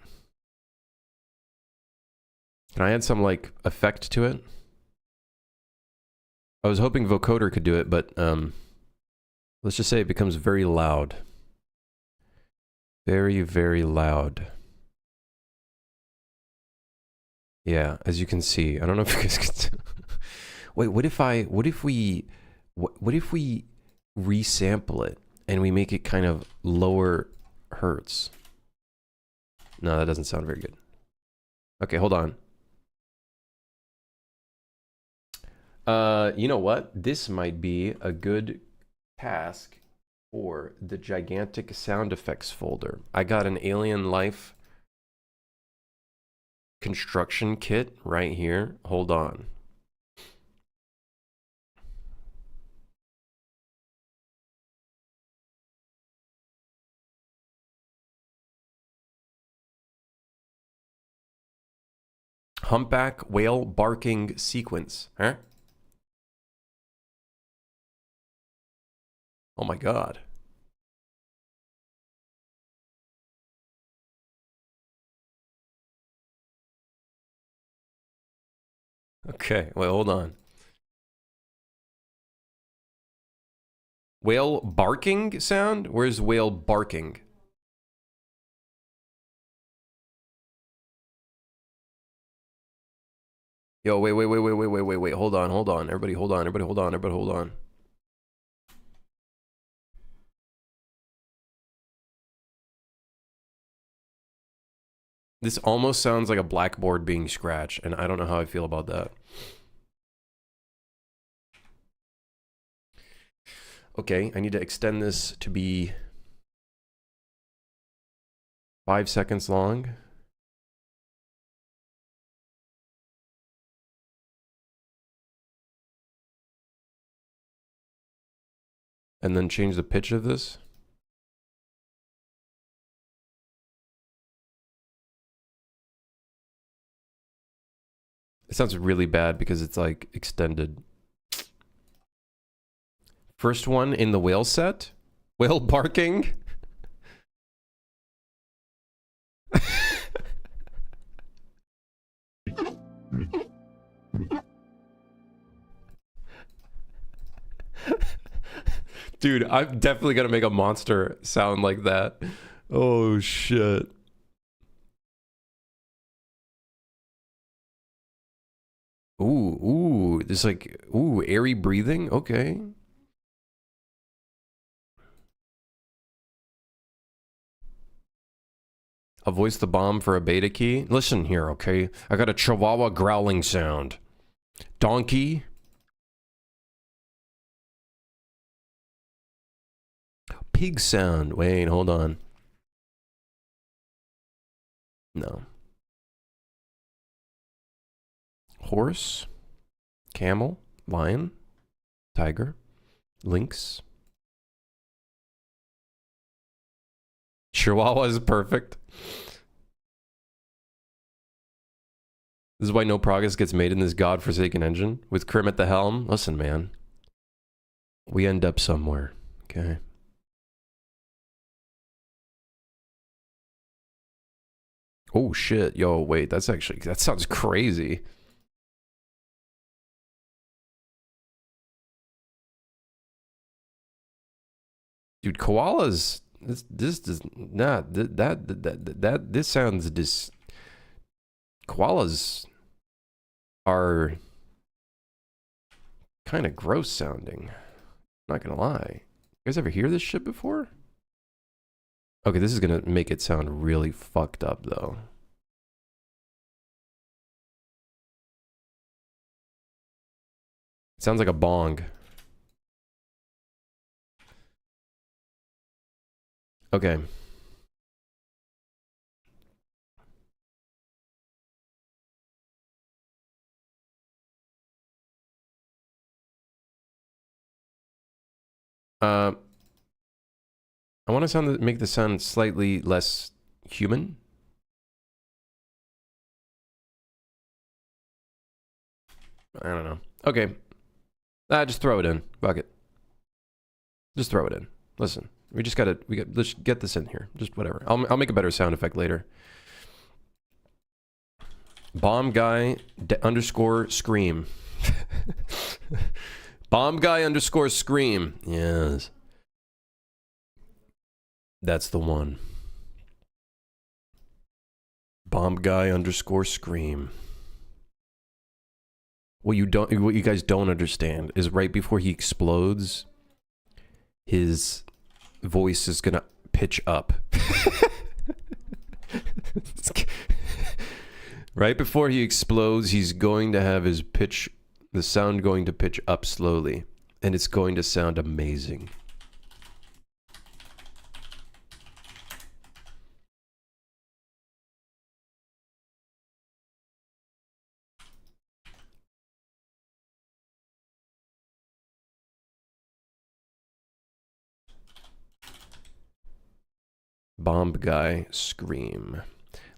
S1: Can I add some, like, effect to it? I was hoping vocoder could do it, but, let's just say it becomes very loud. Very, very loud. Yeah, as you can see. I don't know if you guys can... Wait, what if we resample it and we make it kind of lower hertz? No, that doesn't sound very good. Okay, hold on. You know what? This might be a good task for the gigantic sound effects folder. I got an alien life construction kit right here. Hold on. Humpback whale barking sequence. Huh? Oh my god. Okay, wait, hold on. Whale barking sound? Where's whale barking? Yo, wait, hold on. Everybody hold on. This almost sounds like a blackboard being scratched, and I don't know how I feel about that. Okay, I need to extend this to be 5 seconds long. And then change the pitch of this. It sounds really bad because it's like extended. First one in the whale set. Whale barking. Dude, I'm definitely gonna make a monster sound like that. Oh shit. Ooh, there's like, airy breathing. Okay. I'll voice the bomb for a beta key. Listen here, okay? I got a chihuahua growling sound. Donkey. Pig sound. Wait, hold on. No. Horse. Camel. Lion. Tiger. Lynx. Chihuahua is perfect. This is why no progress gets made in this godforsaken engine. With Krim at the helm. Listen, man. We end up somewhere. Okay. Oh shit. Yo, wait. That sounds crazy. Dude, koalas. This does not. This sounds dis. Koalas are kind of gross sounding. Not gonna lie. You guys ever hear this shit before? Okay, this is gonna make it sound really fucked up though. It sounds like a bong. Okay. I want to make the sound slightly less human. I don't know. Okay. Just throw it in. Fuck it. Just throw it in. Listen, let's get this in here. Just whatever. I'll make a better sound effect later. Bomb guy underscore scream. Bomb guy underscore scream. Yes. That's the one. Bomb guy underscore scream. What you guys don't understand is right before he explodes, his voice is gonna pitch up. Right before he explodes, he's going to have the sound going to pitch up slowly, and it's going to sound amazing. Bomb guy scream.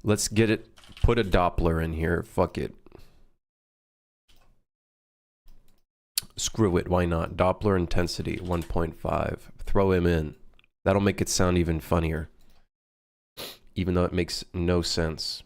S1: Let's get it. Put a Doppler in here. Fuck it. Screw it. Why not? Doppler intensity 1.5. Throw him in. That'll make it sound even funnier. Even though it makes no sense.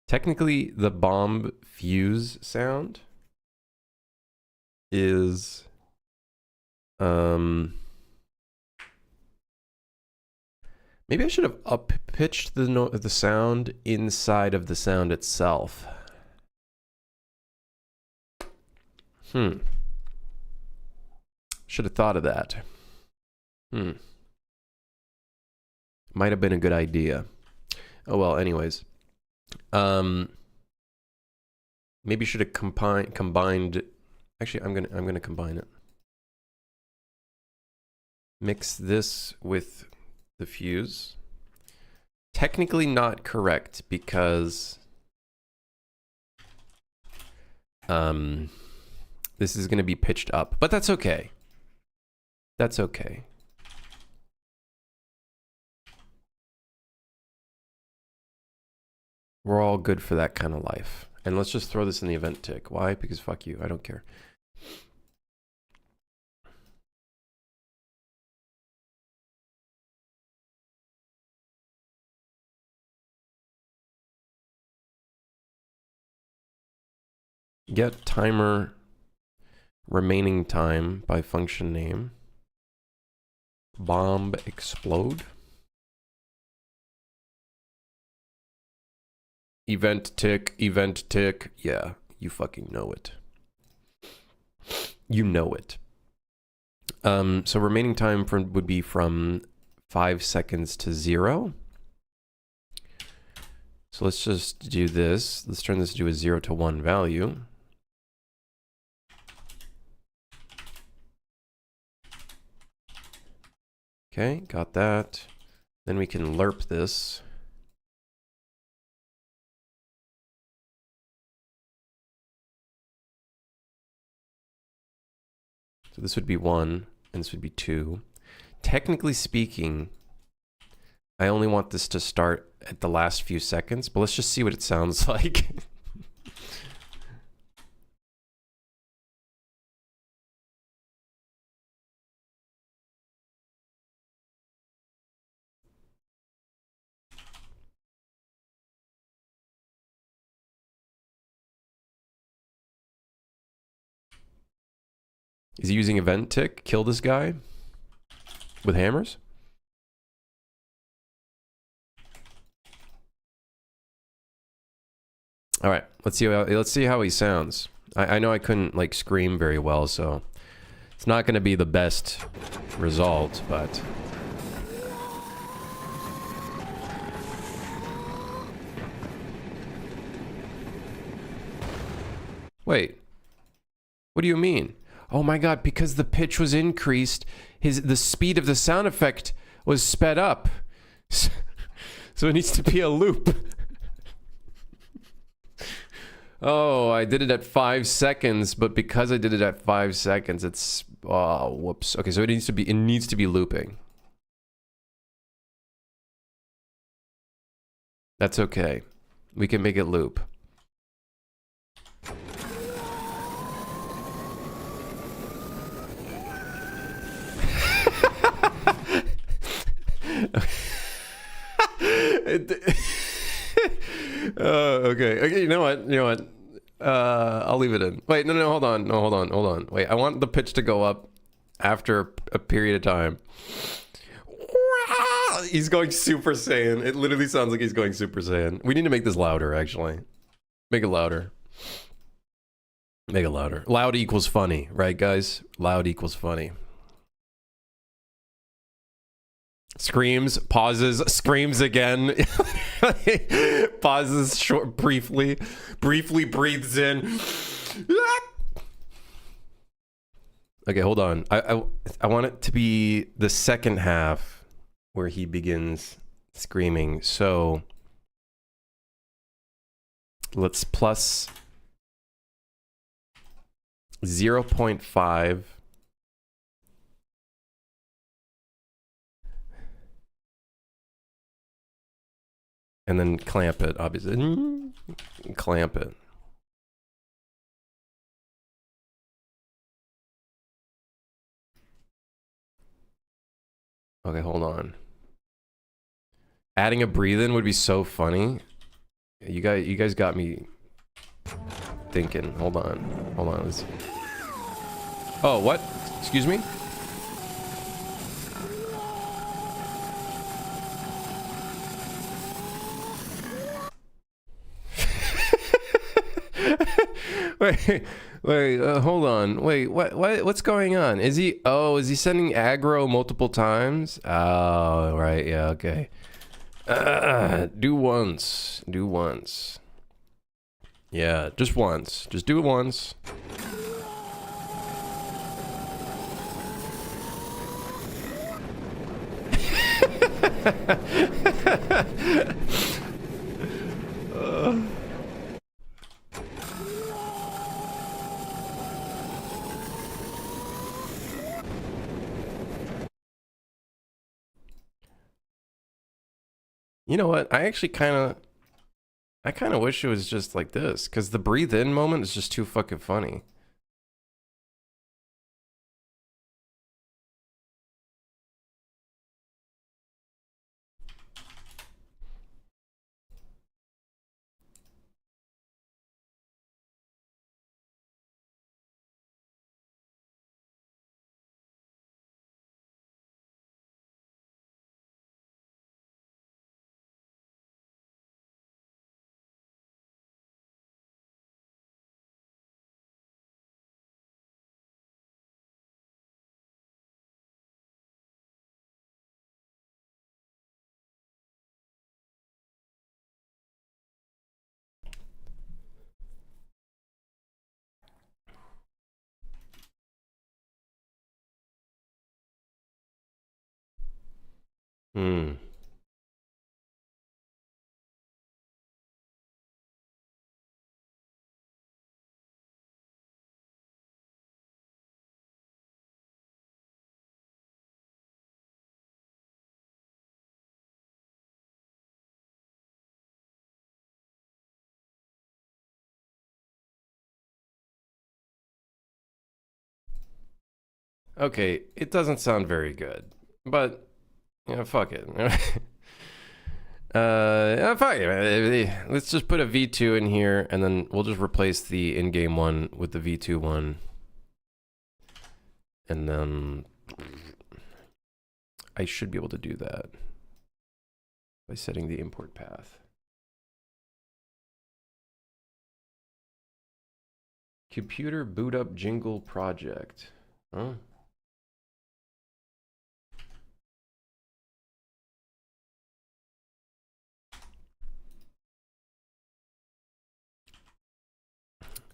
S1: Technically, the bomb fuse sound is maybe I should have up-pitched the sound inside of the sound itself. Should have thought of that. Might have been a good idea. Oh well, anyways. Maybe should have combined. Actually, I'm gonna combine it. Mix this with the fuse. Technically not correct because this is gonna be pitched up, but that's okay. That's okay. We're all good for that kind of life. And let's just throw this in the event tick. Why? Because fuck you. I don't care. Get timer remaining time by function name. Bomb explode. Event tick, yeah, you fucking know it. You know it. So remaining time would be from 5 seconds to 0. So let's just do this. Let's turn this to a 0 to 1 value. Okay, got that. Then we can lerp this. So this would be 1, and this would be 2. Technically speaking, I only want this to start at the last few seconds, but let's just see what it sounds like. Is he using event tick? Kill this guy with hammers? All right, let's see how he sounds. I know I couldn't like scream very well, so it's not going to be the best result, but wait. What do you mean? Oh my god, because the pitch was increased, the speed of the sound effect was sped up. So it needs to be a loop. Oh, I did it at 5 seconds, but because I did it at 5 seconds, it's... Oh, whoops. Okay, so it needs to be looping. That's okay. We can make it loop. Okay, you know what? I'll leave it in. Wait, no, hold on. Wait, I want the pitch to go up after a period of time. He's going Super Saiyan. It literally sounds like he's going Super Saiyan. We need to make this louder, actually. Make it louder. Make it louder. Loud equals funny, right, guys? Loud equals funny. Screams, pauses, screams again. Pauses short, briefly breathes in. Okay, hold on. I want it to be the second half where he begins screaming. So let's plus 0.5. And then clamp it, obviously. Clamp it. Okay, hold on. Adding a breathe in would be so funny. You guys got me thinking. Hold on. Let's... Oh, what? Excuse me? Wait, hold on. Wait, what's going on? Is he sending aggro multiple times? Oh, right, yeah, okay. Do once. Yeah, just once. Just do it once. You know what? I kind of wish it was just like this, because the breathe in moment is just too fucking funny. Hmm. Okay, it doesn't sound very good, but fuck it. Fuck it. Let's just put a V2 in here, and then we'll just replace the in-game one with the V2 one, and then I should be able to do that by setting the import path. Computer boot up jingle project. Huh?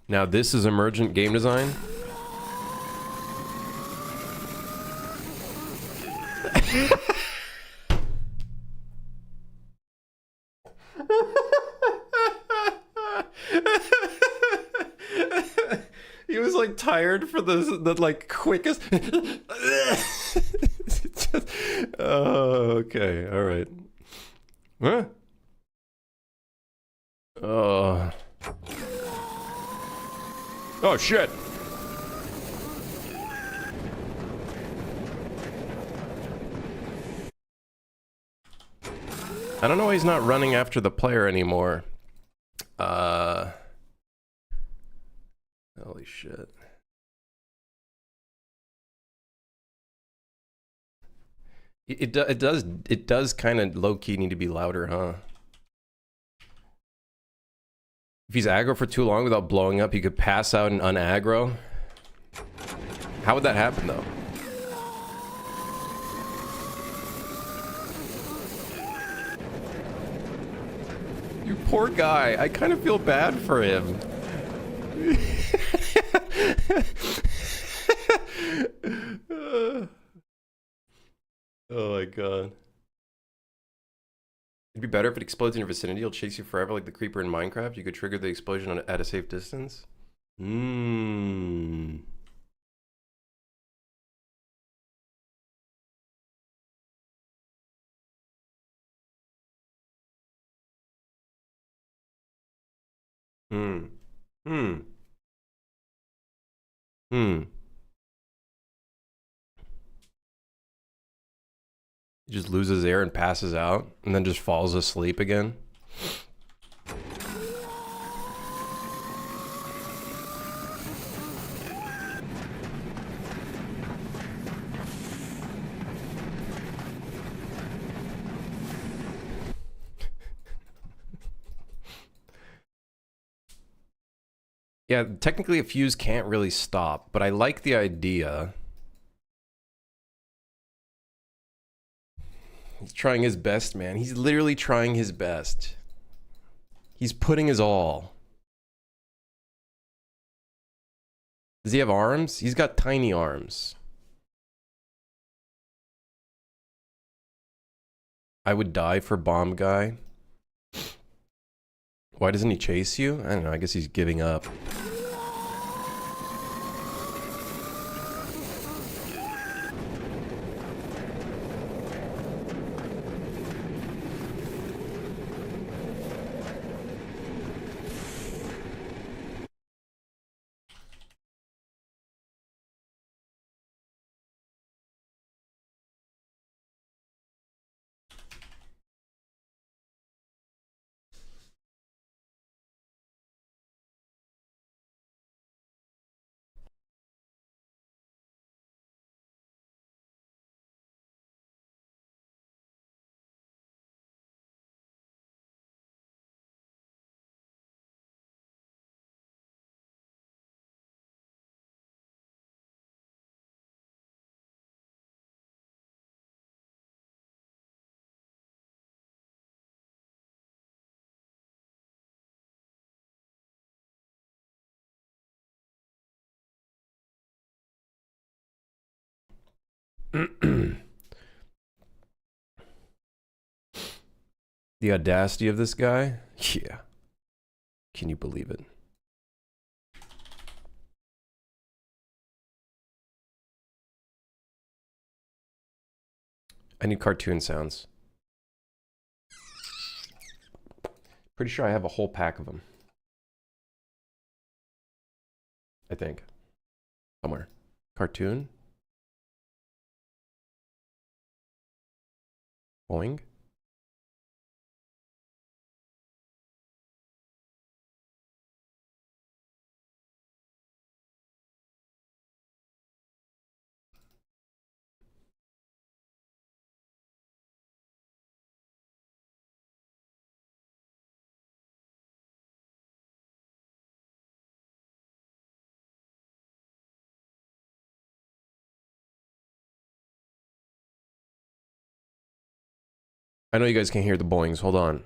S1: Now this is emergent game design. tired for the like quickest. Just, oh, okay, all right. Huh? Oh. Oh shit. I don't know why he's not running after the player anymore. Holy shit. It does kind of low key need to be louder, huh? If he's aggro for too long without blowing up, he could pass out and unaggro. How would that happen though? You poor guy. I kind of feel bad for him. Oh my god. It'd be better if it explodes in your vicinity. It'll chase you forever like the creeper in Minecraft. You could trigger the explosion at a safe distance. Hmm. Hmm. Hmm. Hmm. He just loses air and passes out, and then just falls asleep again. Yeah, technically a fuse can't really stop, but I like the idea. He's trying his best, man. He's literally trying his best. He's putting his all. Does he have arms? He's got tiny arms. I would die for bomb guy. Why doesn't he chase you? I don't know. I guess he's giving up. The audacity of this guy? Yeah. Can you believe it? I need cartoon sounds. Pretty sure I have a whole pack of them. I think. Somewhere. Cartoon? Boing? I know you guys can't hear the boings. Hold on.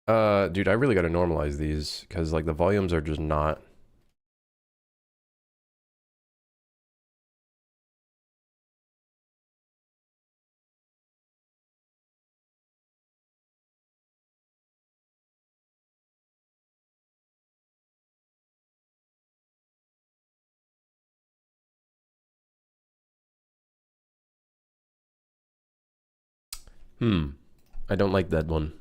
S1: Dude, I really gotta normalize these because like the volumes are just not. I don't like that one.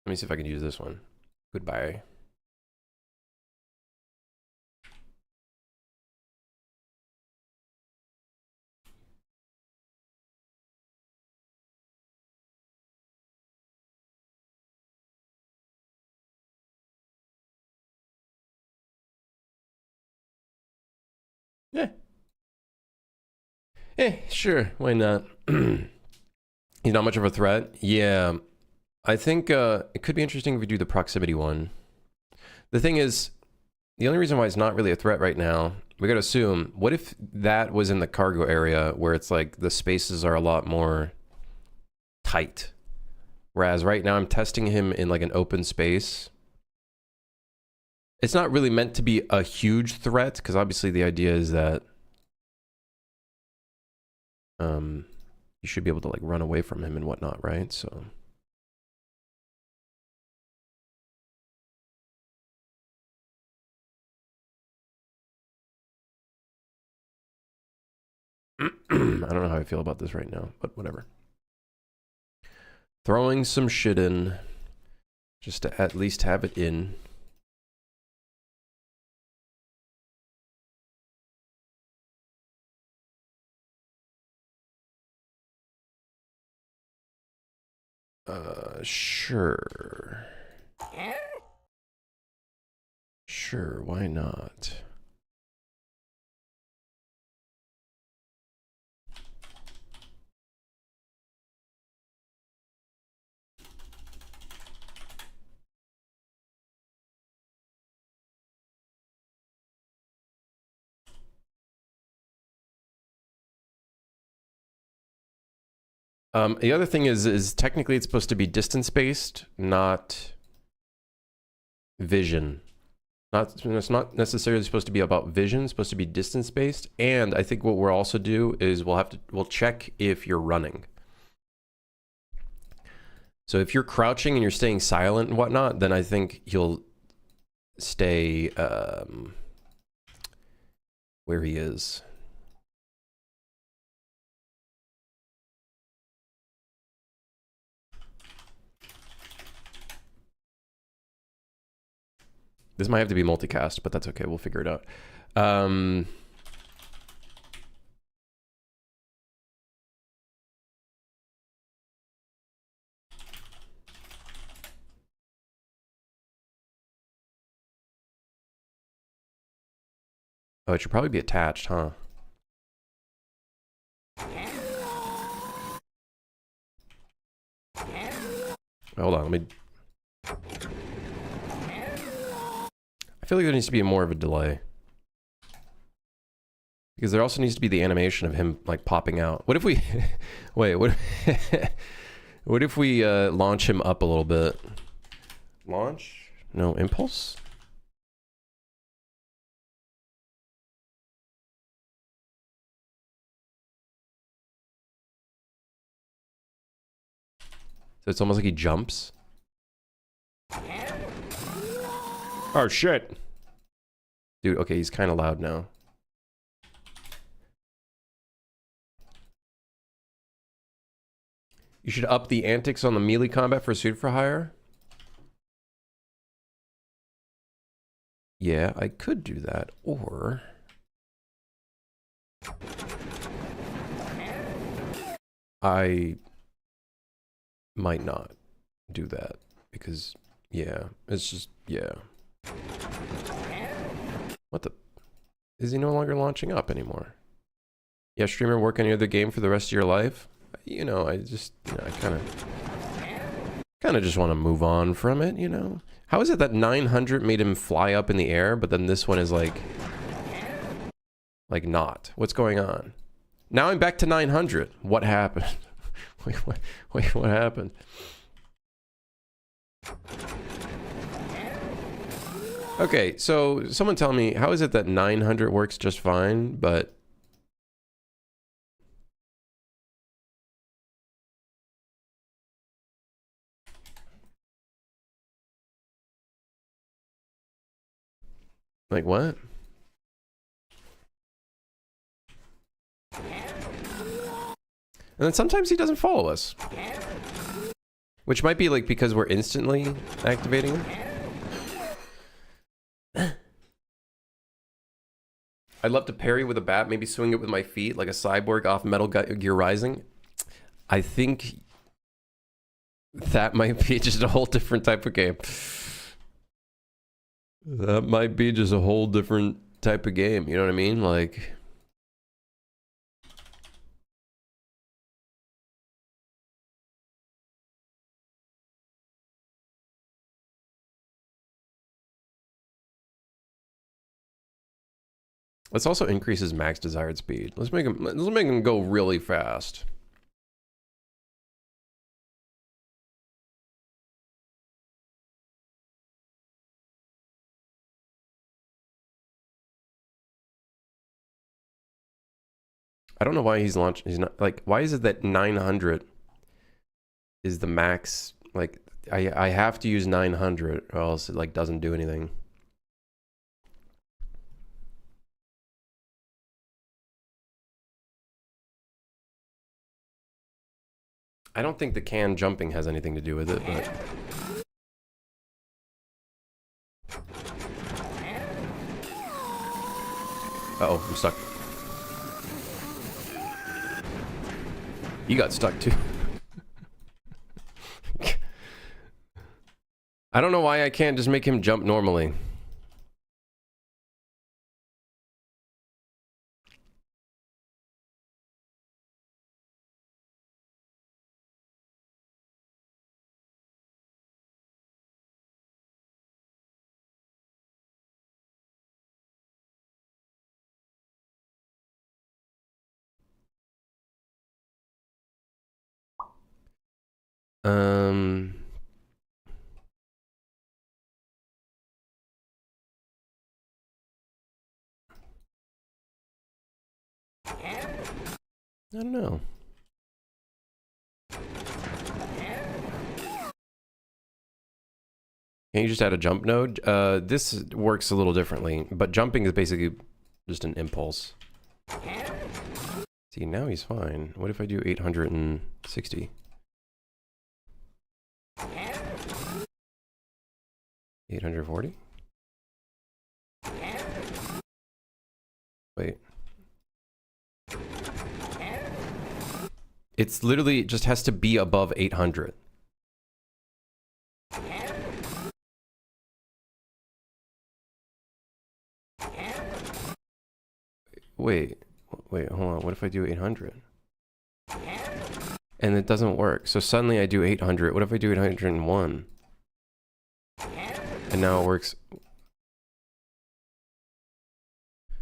S1: Let me see if I can use this one. Goodbye. Yeah. Sure. Why not? He's not much of a threat. Yeah. I think it could be interesting if we do the proximity one. The thing is, the only reason why it's not really a threat right now, we gotta assume, what if that was in the cargo area where it's like the spaces are a lot more tight? Whereas right now I'm testing him in like an open space. It's not really meant to be a huge threat because obviously the idea is that you should be able to like run away from him and whatnot, right? So I don't know how I feel about this right now, but whatever. Throwing some shit in just to at least have it in. Sure. Sure, why not? The other thing is technically it's supposed to be distance based, not vision. It's not necessarily supposed to be about vision. It's supposed to be distance based. And I think what we'll also do is we'll check if you're running. So if you're crouching and you're staying silent and whatnot, then I think he'll stay where he is. This might have to be multicast, but that's okay. We'll figure it out. Oh, it should probably be attached, huh? Hold on, let me... I feel like there needs to be more of a delay. Because there also needs to be the animation of him, like, popping out. What if we... Wait, what... What if we launch him up a little bit? Launch? No, impulse? So it's almost like he jumps. Oh, shit. Dude, okay, he's kind of loud now. You should up the antics on the melee combat for Suit for Hire. Yeah, I could do that, or... I might not do that, because, yeah, it's just, yeah. What the... Is he no longer launching up anymore? Yeah, streamer, work on any other game for the rest of your life? You know, I just, you know, I kind of just want to move on from it, you know? How is it that 900 made him fly up in the air, but then this one is like not? What's going on? Now I'm back to 900. What happened? Wait, what happened? Okay, so someone tell me, how is it that 900 works just fine, but... Like, what? And then sometimes he doesn't follow us. Which might be like because we're instantly activating him. I'd love to parry with a bat, maybe swing it with my feet like a cyborg off Metal Gear Rising. I think that might be just a whole different type of game. That might be just a whole different type of game, you know what I mean? Like... Let's also increase his max desired speed. Let's make him go really fast. I don't know why he's launched. He's not like. Why is it that 900 is the max? Like, I have to use 900 or else it like doesn't do anything. I don't think the can jumping has anything to do with it, but... Uh-oh, I'm stuck. You got stuck too. I don't know why I can't just make him jump normally. I don't know. Can you just add a jump node? This works a little differently, but jumping is basically just an impulse. See, now he's fine. What if I do 860? 840? Wait. It's literally just has to be above 800. Wait, hold on. What if I do 800? And it doesn't work. So suddenly I do 800. What if I do 801? And now it works.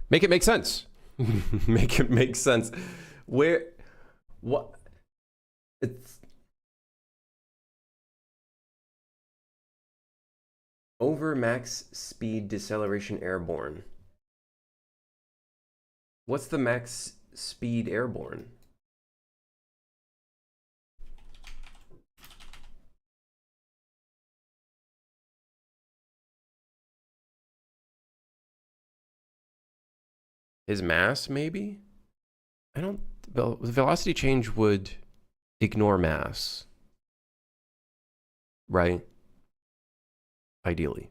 S1: Make it make sense. Make it make sense. Where? What? It's over max speed deceleration airborne. What's the max speed airborne? His mass, maybe? I don't... The velocity change would ignore mass. Right? Ideally.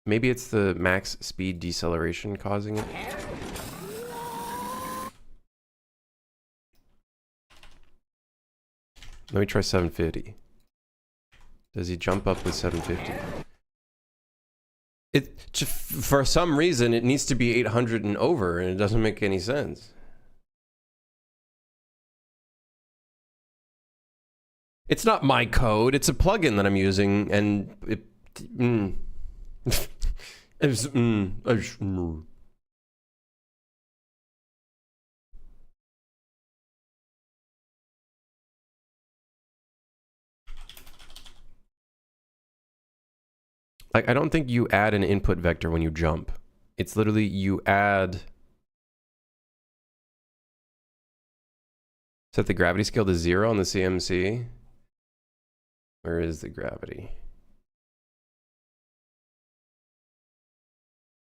S1: Maybe it's the max speed deceleration causing it. Let me try 750. Does he jump up with 750? For some reason, it needs to be 800 and over, and it doesn't make any sense. It's not my code. It's a plugin that I'm using, and it... Like, I don't think you add an input vector when you jump. It's literally you add... Set the gravity scale to 0 on the CMC. Where is the gravity?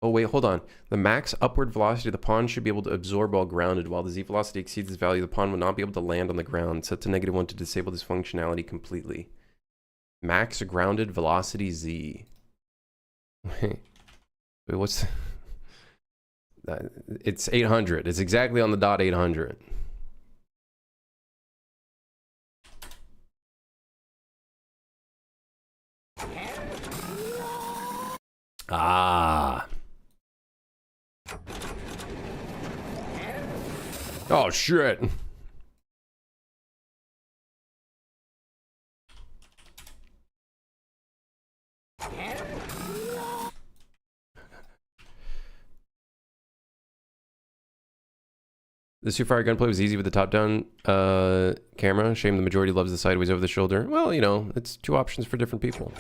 S1: Oh, wait, hold on. The max upward velocity of the pawn should be able to absorb while grounded. While the z velocity exceeds this value, the pawn will not be able to land on the ground. Set to -1 to disable this functionality completely. Max grounded velocity z. Wait, what's... It's 800. It's exactly on the dot 800. Ah. Oh, shit. The Supfire gunplay was easy with the top-down camera. Shame the majority loves the sideways over the shoulder. Well, you know, it's two options for different people.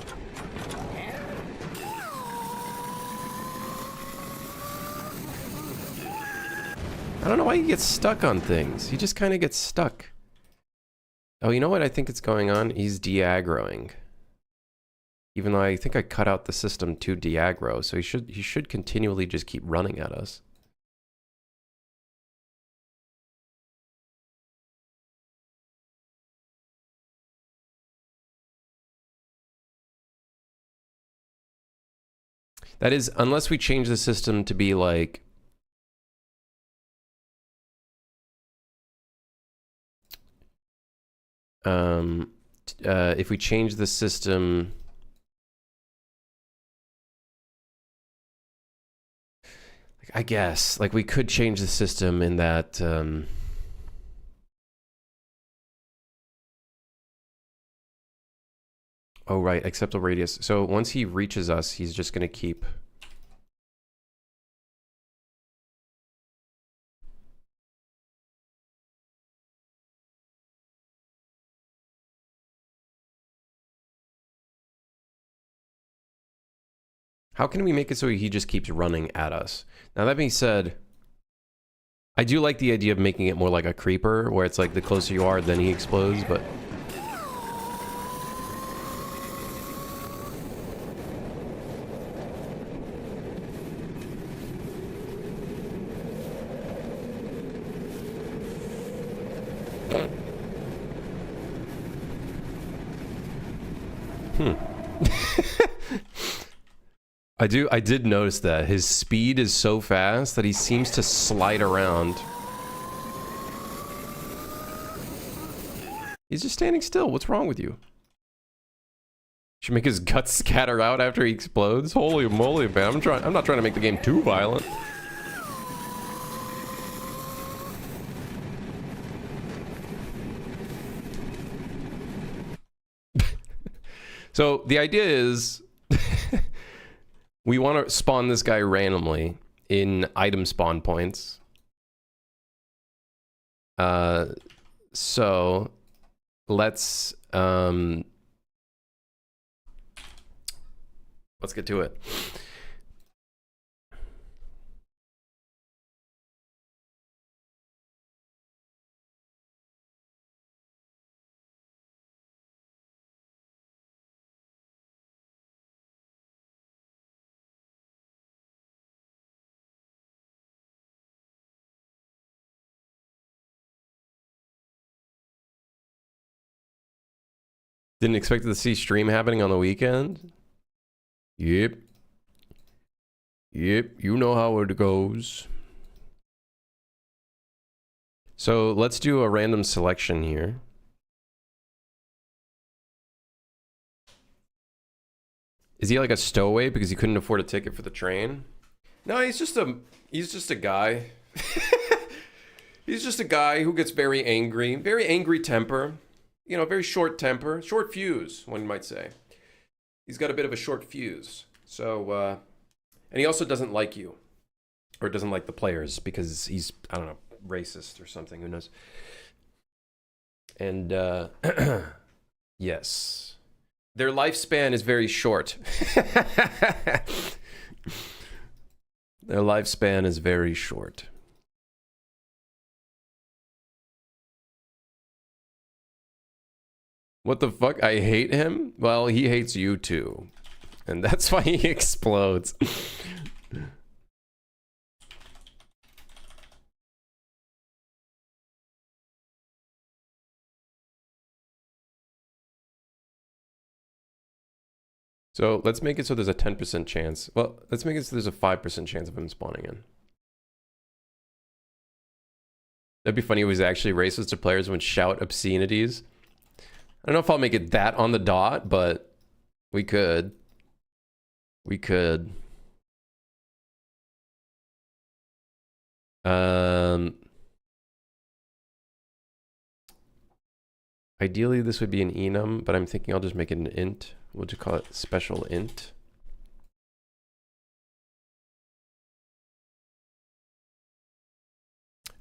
S1: I don't know why he gets stuck on things. He just kind of gets stuck. Oh, you know what I think it's going on? He's de-aggroing. Even though I think I cut out the system to de-aggro, so he should continually just keep running at us. That is, unless we change the system to be like... if we change the system... I guess, like, we could change the system in that... Oh, right, acceptable radius. So once he reaches us, he's just going to keep... How can we make it so he just keeps running at us? Now, that being said, I do like the idea of making it more like a creeper, where it's like the closer you are, then he explodes, but... I did notice that his speed is so fast that he seems to slide around. He's just standing still. What's wrong with you? Should make his guts scatter out after he explodes? Holy moly, man. I'm not trying to make the game too violent. So the idea is we want to spawn this guy randomly in item spawn points. So let's get to it. Didn't expect to see stream happening on the weekend? Yep. Yep, you know how it goes. So let's do a random selection here. Is he like a stowaway because he couldn't afford a ticket for the train? No, he's just a guy. He's just a guy who gets very angry temper. You know, very short temper, short fuse, one might say. He's got a bit of a short fuse. So, and he also doesn't like you, or doesn't like the players because he's, I don't know, racist or something. Who knows? And yes, their lifespan is very short. Their lifespan is very short. What the fuck? I hate him? Well, he hates you too. And that's why he explodes. So let's make it so there's a 10% chance. Well, let's make it so there's a 5% chance of him spawning in. That'd be funny if he was actually racist to players and would shout obscenities. I don't know if I'll make it that on the dot, but we could. We could. Ideally, this would be an enum, but I'm thinking I'll just make it an int. We'll just call it special int.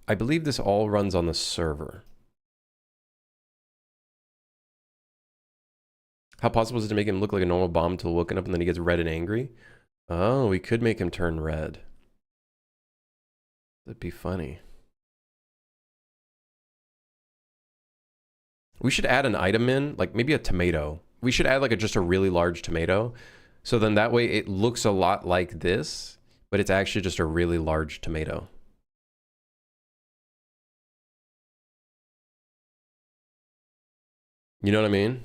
S1: I believe this all runs on the server. How possible is it to make him look like a normal bomb until woken up and then he gets red and angry? Oh, we could make him turn red. That'd be funny. We should add an item in, like maybe a tomato. We should add like just a really large tomato. So then that way it looks a lot like this, but it's actually just a really large tomato. You know what I mean?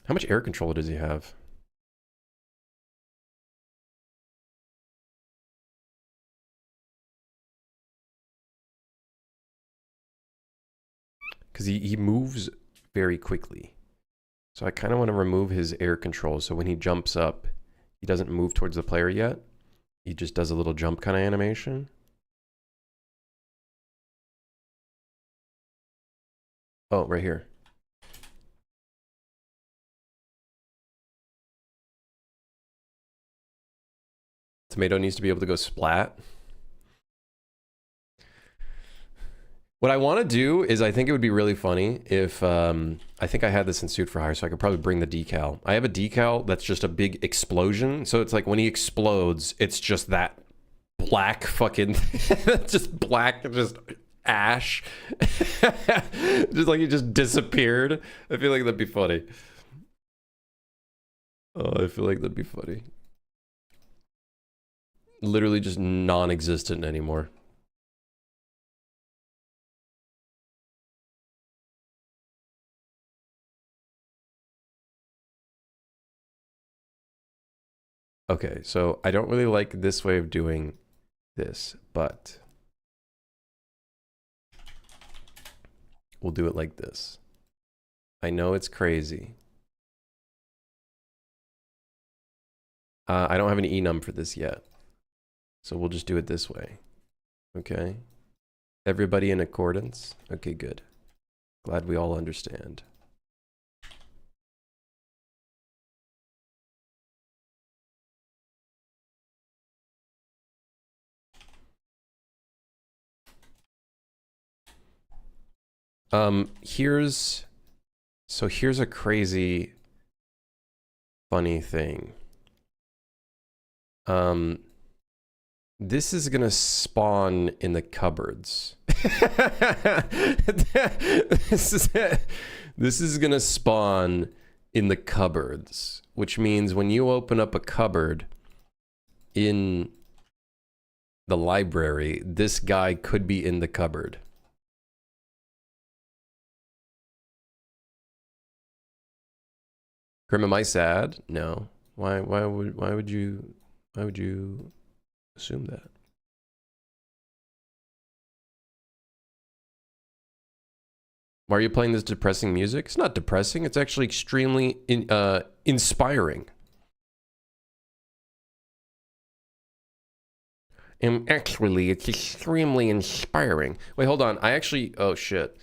S1: How much air control does he have? Because he moves very quickly. So I kind of want to remove his air control so when he jumps up, he doesn't move towards the player yet. He just does a little jump kind of animation. Oh, right here. Tomato needs to be able to go splat. What I want to do is I think it would be really funny if, I think I had this in Suit for Hire, so I could probably bring the decal. I have a decal that's just a big explosion. So it's like when he explodes, it's just that black fucking, just black, just ash. Just like he just disappeared. I feel like that'd be funny. Oh, I feel like that'd be funny. Literally just non-existent anymore. Okay, so I don't really like this way of doing this, but we'll do it like this. I know it's crazy. I don't have an enum for this yet, so we'll just do it this way. Okay. Everybody in accordance? Okay, good. Glad we all understand. Here's a crazy funny thing. This is gonna spawn in the cupboards. This is gonna spawn in the cupboards, which means when you open up a cupboard in the library, this guy could be in the cupboard. Grim, am I sad? No. Why would you assume that? Why are you playing this depressing music? It's not depressing. It's actually extremely inspiring. And actually, it's extremely inspiring. Wait, hold on. I actually... Oh, shit.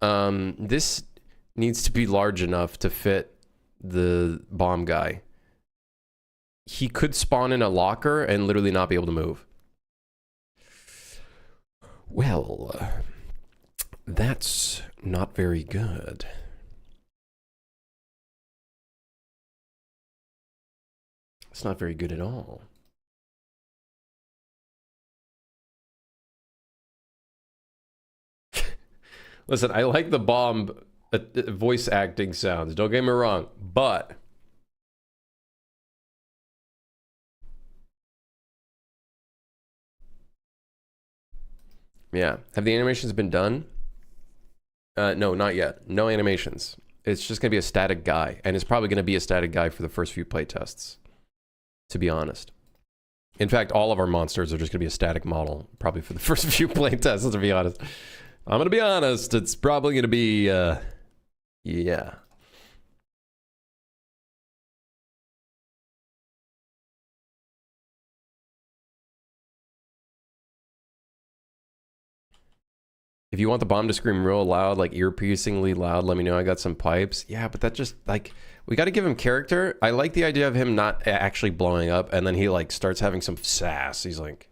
S1: This needs to be large enough to fit the bomb guy. He could spawn in a locker and literally not be able to move. Well, that's not very good. It's not very good at all. Listen, I like the bomb voice acting sounds. Don't get me wrong, but yeah, have the animations been done? No, not yet. No animations. It's just gonna be a static guy, and it's probably gonna be a static guy for the first few playtests, to be honest. In fact, all of our monsters are just gonna be a static model, probably for the first few playtests, to be honest. I'm gonna be honest, it's probably gonna be, yeah. If you want the bomb to scream real loud, like ear-piercingly loud, let me know. I got some pipes. Yeah, but that just, like, we got to give him character. I like the idea of him not actually blowing up, and then he, like, starts having some sass. He's like,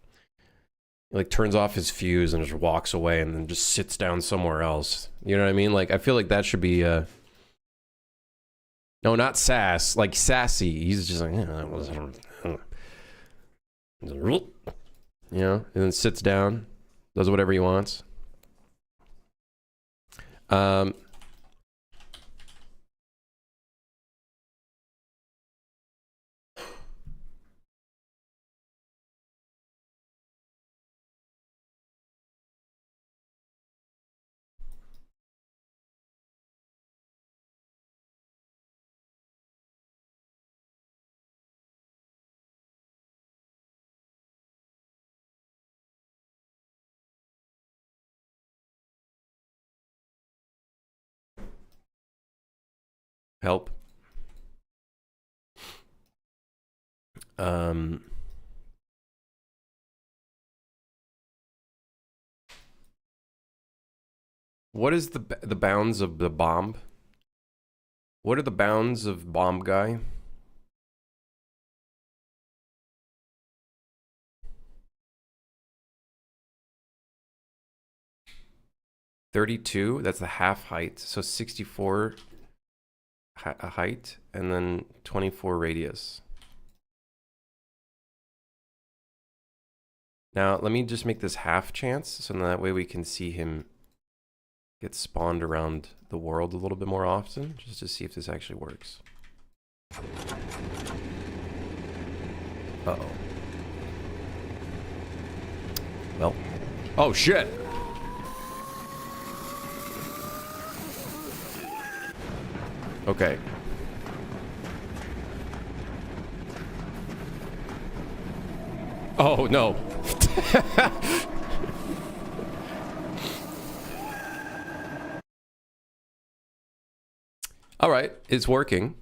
S1: he, like, turns off his fuse and just walks away and then just sits down somewhere else. You know what I mean? Like, I feel like that should be, no, not sass, like sassy. He's just like, you know, and then sits down, does whatever he wants. Help. What is the bounds of the bomb? What are the bounds of bomb guy? $32, that's the half height. So 64 height and then 24 radius. Now, let me just make this half chance so that way we can see him get spawned around the world a little bit more often, just to see if this actually works. Uh-oh. Well. Oh, shit! Okay. Oh, no. All right, it's working.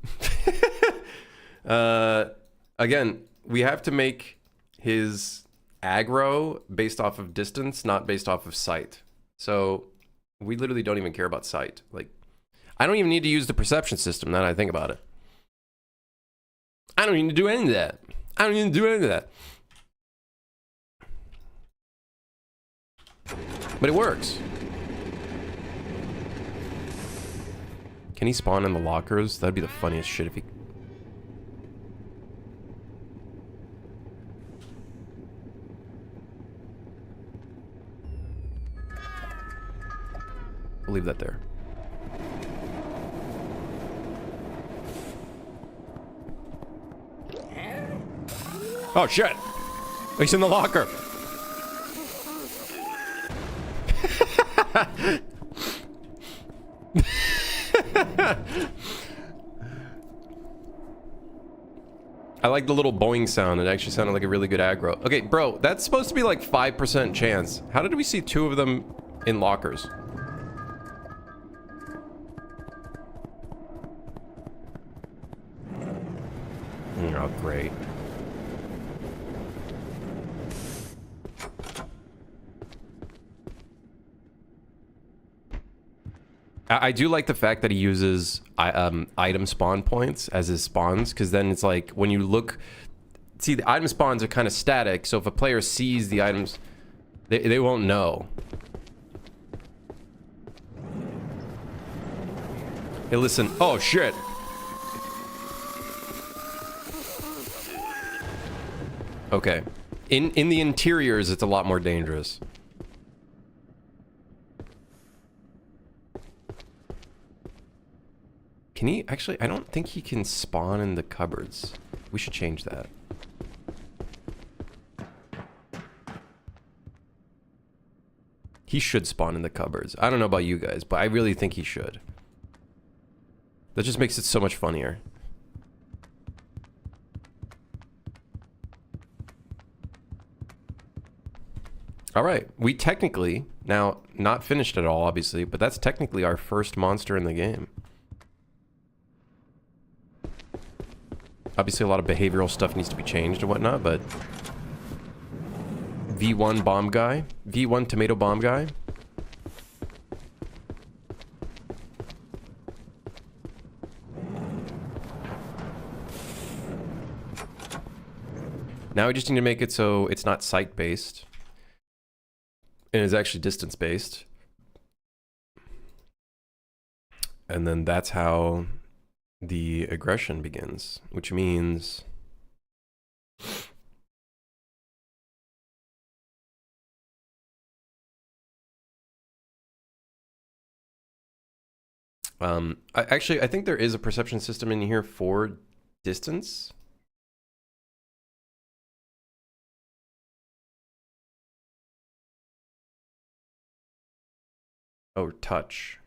S1: Again, we have to make his aggro based off of distance, not based off of sight. So we literally don't even care about sight. Like, I don't even need to use the perception system now that I think about it. I don't need to do any of that. I don't need to do any of that. But it works. Can he spawn in the lockers? That'd be the funniest shit if he... We'll leave that there. Oh shit! He's in the locker! I like the little boing sound. It actually sounded like a really good aggro. Okay, bro, that's supposed to be like 5% chance. How did we see two of them in lockers? Oh, great. I do like the fact that he uses item spawn points as his spawns, because then it's like when you look, see, the item spawns are kind of static, so if a player sees the items, they won't know. Hey, listen. Oh shit. Okay. In the interiors, it's a lot more dangerous. Can he actually? I don't think he can spawn in the cupboards. We should change that. He should spawn in the cupboards. I don't know about you guys, but I really think he should. That just makes it so much funnier. All right, we technically, now, not finished at all, obviously, but that's technically our first monster in the game. Obviously, a lot of behavioral stuff needs to be changed and whatnot, but... V1 bomb guy. V1 tomato bomb guy. Now we just need to make it so it's not sight-based. And it's actually distance-based. And then that's how the aggression begins, which means... I think there is a perception system in here for distance. Oh, touch.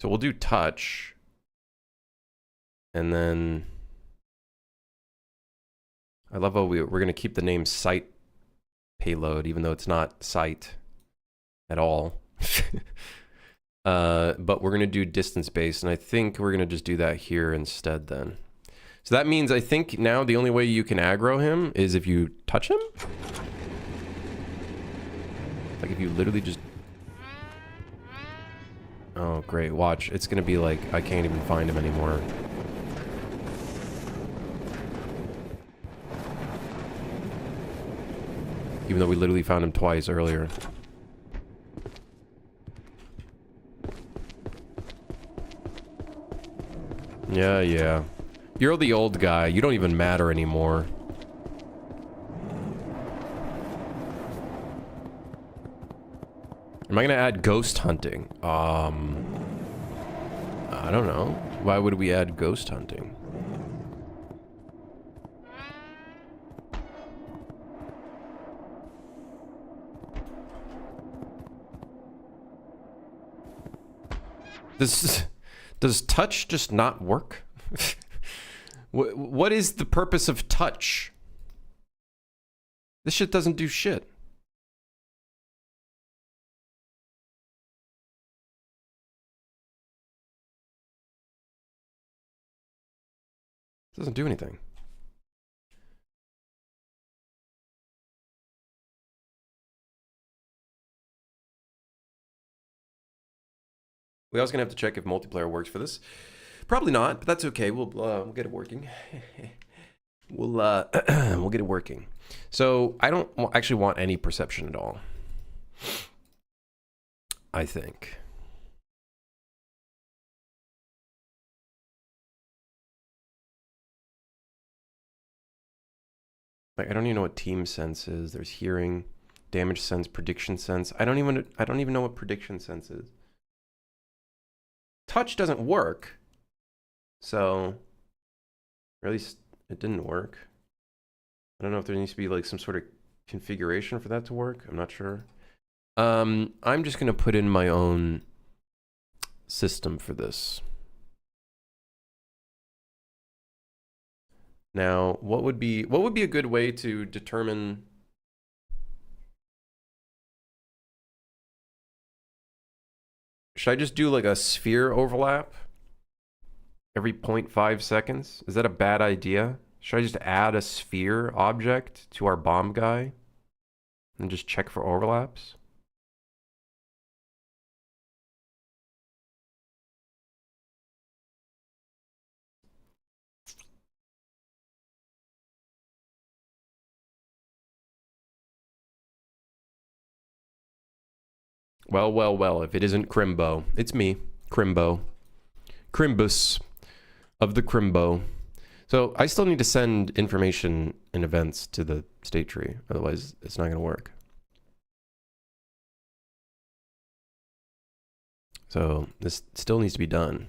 S1: So we'll do touch. And then... I love how we're going to keep the name sight payload, even though it's not sight at all. But we're going to do distance based, and I think we're going to just do that here instead then. So that means I think now the only way you can aggro him is if you touch him? Like if you literally just... Oh, great. Watch. It's going to be like, I can't even find him anymore. Even though we literally found him twice earlier. Yeah. You're the old guy. You don't even matter anymore. Am I gonna add ghost hunting? I don't know. Why would we add ghost hunting? Does touch just not work? What is the purpose of touch? This shit doesn't do shit. It doesn't do anything. We also gonna have to check if multiplayer works for this. Probably not, but that's okay. We'll get it working. We'll get it working. So I don't actually want any perception at all. I think. Like I don't even know what team sense is. There's hearing, damage sense, prediction sense. I don't even know what prediction sense is. Touch doesn't work. So, or at least it didn't work. I don't know if there needs to be like some sort of configuration for that to work. I'm not sure. I'm just gonna put in my own system for this. Now, what would be a good way to determine Should I just do like a sphere overlap every 0.5 seconds? Is that a bad idea? Should I just add a sphere object to our bomb guy and just check for overlaps? Well, well, well, if it isn't Crimbo, it's me, Crimbo. Crimbus of the Crimbo. So I still need to send information and events to the state tree. Otherwise, it's not going to work. So this still needs to be done.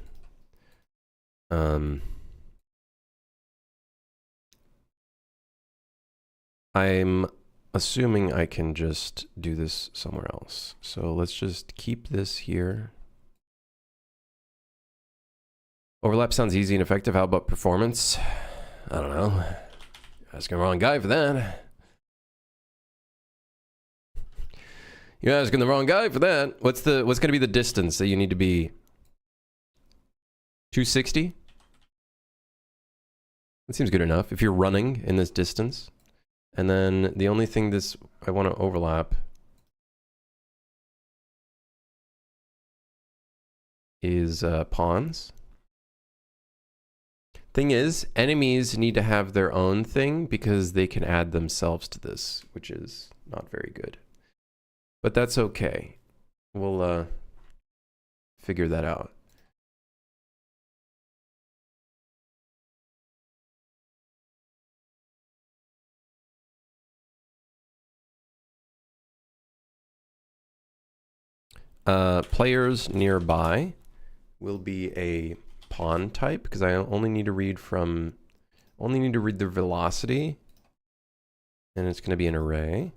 S1: I'm assuming I can just do this somewhere else. So let's just keep this here. Overlap sounds easy and effective. How about performance? I don't know. Asking the wrong guy for that. You're asking the wrong guy for that. What's going to be the distance that you need to be? 260? That seems good enough if you're running in this distance. And then the only thing I want to overlap is pawns. Thing is, enemies need to have their own thing because they can add themselves to this, which is not very good. But that's okay. We'll figure that out. Players nearby will be a pawn type because I only need to read the velocity, and it's going to be an array.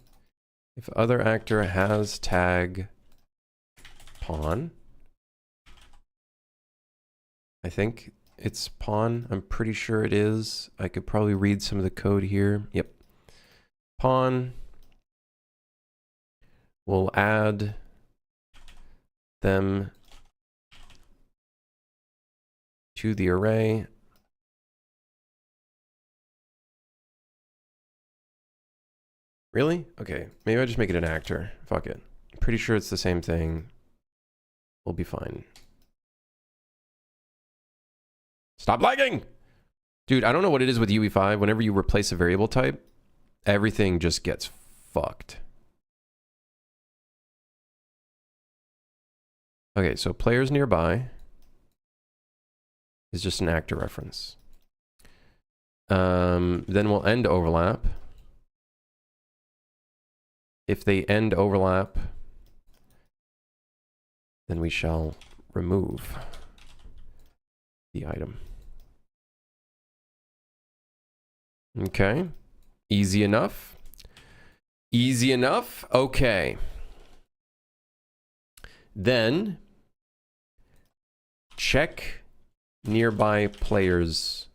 S1: If other actor has tag pawn, I think it's pawn. I'm pretty sure it is. I could probably read some of the code here. Yep. Pawn. We'll add them to the array. Really? Okay, maybe I just make it an actor. Fuck it. I'm pretty sure it's the same thing. We'll be fine. Stop lagging! Dude, I don't know what it is with UE5. Whenever you replace a variable type, everything just gets fucked. Okay, so players nearby is just an actor reference. Then we'll end overlap. If they end overlap, then we shall remove the item. Okay. Easy enough. Easy enough. Okay. Then check nearby players.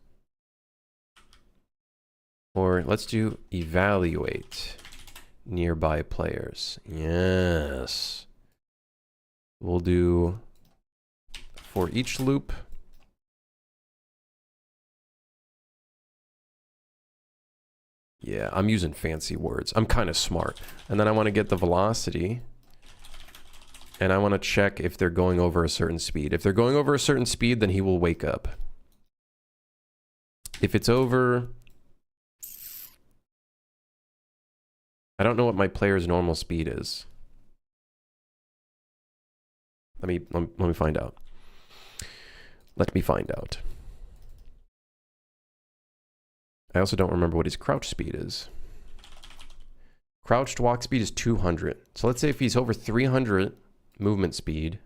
S1: Or let's do evaluate nearby players. Yes. We'll do for each loop. Yeah, I'm using fancy words. I'm kind of smart. And then I want to get the velocity. And I want to check if they're going over a certain speed. If they're going over a certain speed, then he will wake up. If it's over... I don't know what my player's normal speed is. Let me find out. Let me find out. I also don't remember what his crouch speed is. Crouched walk speed is 200. So let's say if he's over 300 movement speed,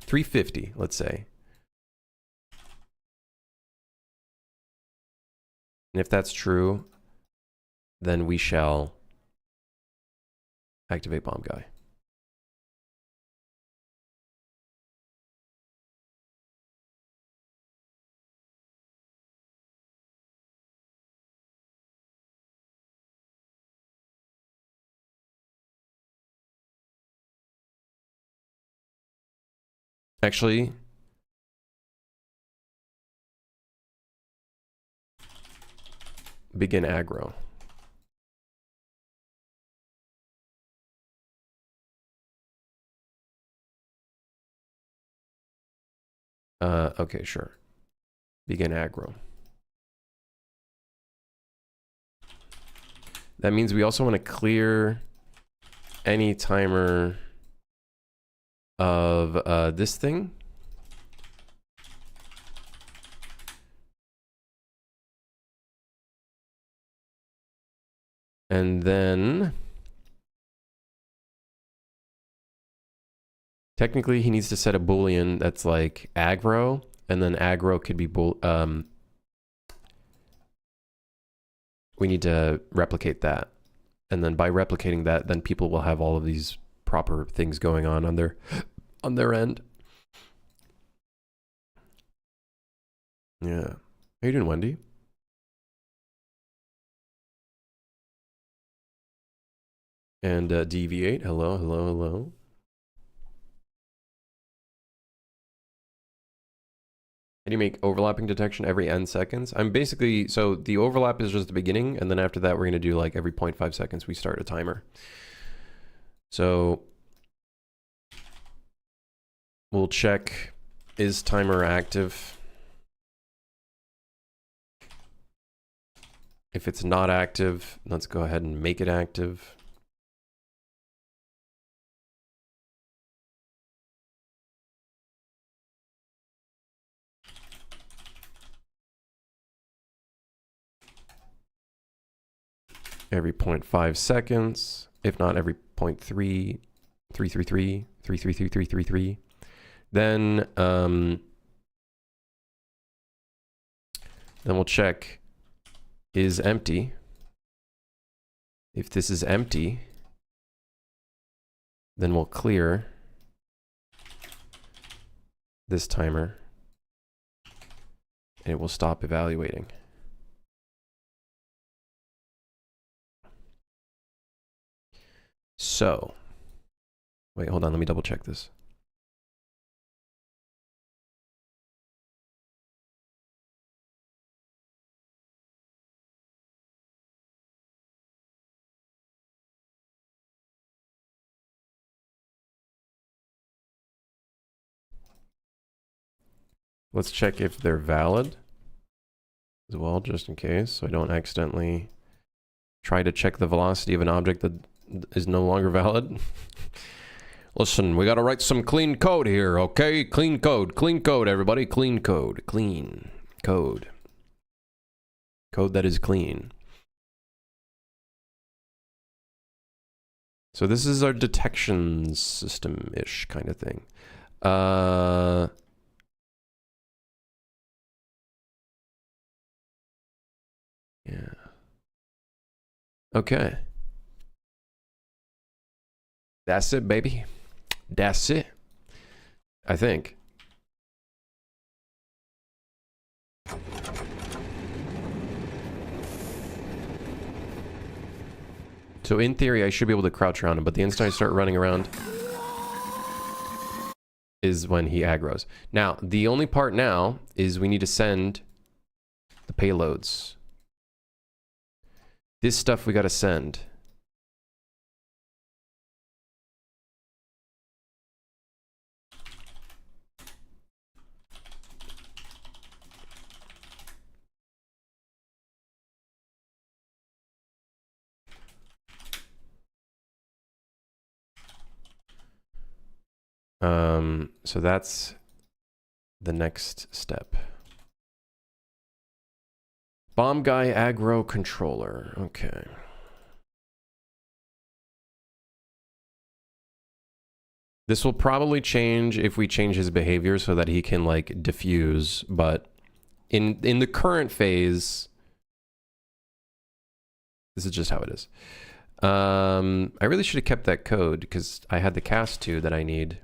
S1: 350, let's say. And if that's true, then we shall activate bomb guy. Actually, begin aggro. Okay, sure. Begin aggro. That means we also want to clear any timer of this thing. And then technically he needs to set a boolean that's like aggro, and then aggro could be we need to replicate that. And then by replicating that, then people will have all of these proper things going on their end. Yeah. How you doing, Wendy? And deviate. Hello, hello, hello. How do you make overlapping detection every n seconds? I'm basically, so the overlap is just the beginning, and then after that we're going to do like every 0.5 seconds we start a timer. So we'll check, is timer active? If it's not active, let's go ahead and make it active. Every 0.5 seconds, if not every 0.3, 333, 333, 333. Then we'll check is empty. If this is empty, then we'll clear this timer and it will stop evaluating. So, wait, hold on, let me double check this. Let's check if they're valid as well, just in case, so I don't accidentally try to check the velocity of an object that is no longer valid. Listen, we gotta write some clean code here, okay? Clean code, everybody. Clean code, clean code. Code that is clean. So this is our detection system-ish kind of thing. Yeah. Okay. That's it, baby. That's it. I think. So in theory, I should be able to crouch around him, but the instant I start running around is when he aggroes. Now, the only part now is we need to send the payloads. This stuff we gotta send. So that's the next step. Bomb guy aggro controller. Okay. This will probably change if we change his behavior so that he can like diffuse, but in the current phase, this is just how it is. I really should have kept that code because I had the cast 2 that I need.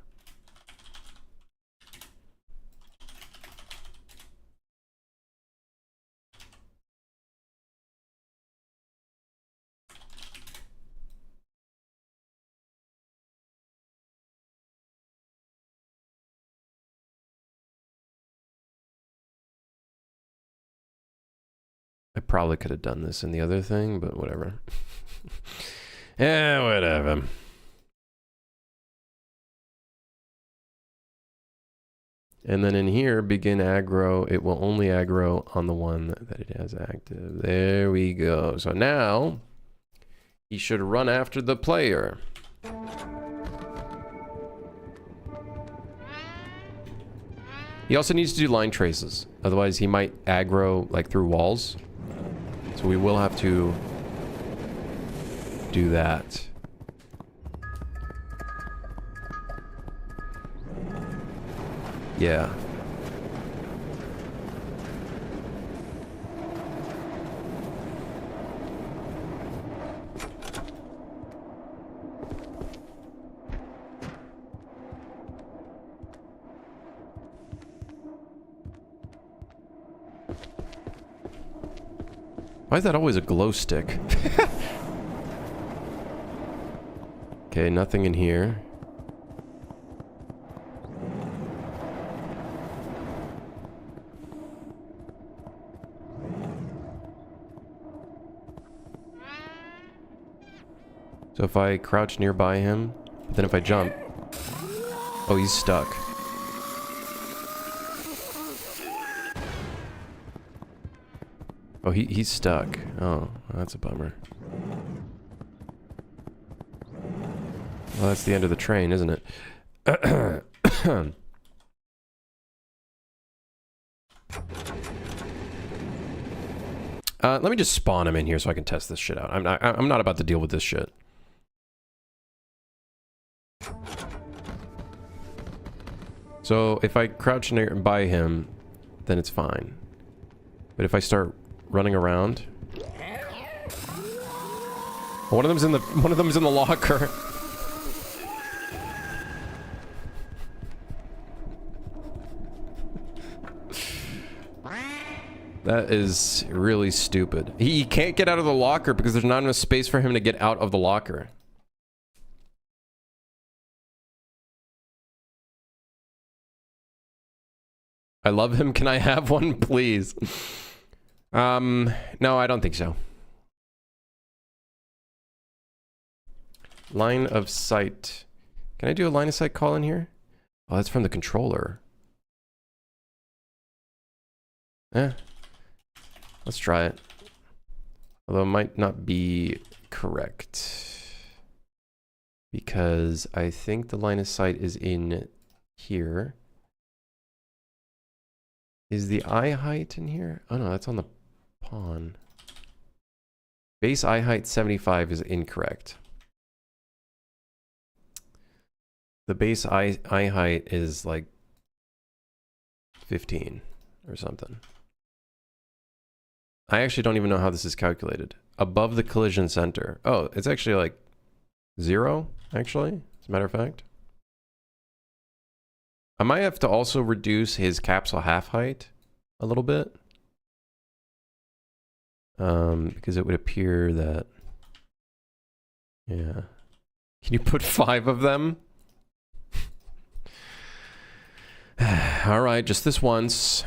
S1: I probably could have done this in the other thing, but whatever. Yeah, whatever. And then in here, begin aggro. It will only aggro on the one that it has active. There we go. So now he should run after the player. He also needs to do line traces. Otherwise, he might aggro like through walls. So we will have to do that. Yeah. Why is that always a glow stick? Okay, nothing in here. So if I crouch nearby him, then if I jump... Oh, he's stuck. Oh, he's stuck. Oh, that's a bummer. Well, that's the end of the train, isn't it? Let me just spawn him in here so I can test this shit out. I'm not about to deal with this shit. So if I crouch nearby him, then it's fine. But if I start running around, one of them's in the locker. That is really stupid. He can't get out of the locker because there's not enough space for him to get out of the locker. I love him. Can I have one, please? No, I don't think so. Line of sight. Can I do a line of sight call in here? Oh, that's from the controller. Eh. Let's try it. Although it might not be correct. Because I think the line of sight is in here. Is the eye height in here? Oh no, that's on the pawn. Base eye height 75 is incorrect. The base eye height is like 15 or something. I actually don't even know how this is calculated. Above the collision center. Oh, it's actually like 0, actually, as a matter of fact. I might have to also reduce his capsule half height a little bit. Because it would appear that... Yeah. Can you put 5 of them? Alright, just this once.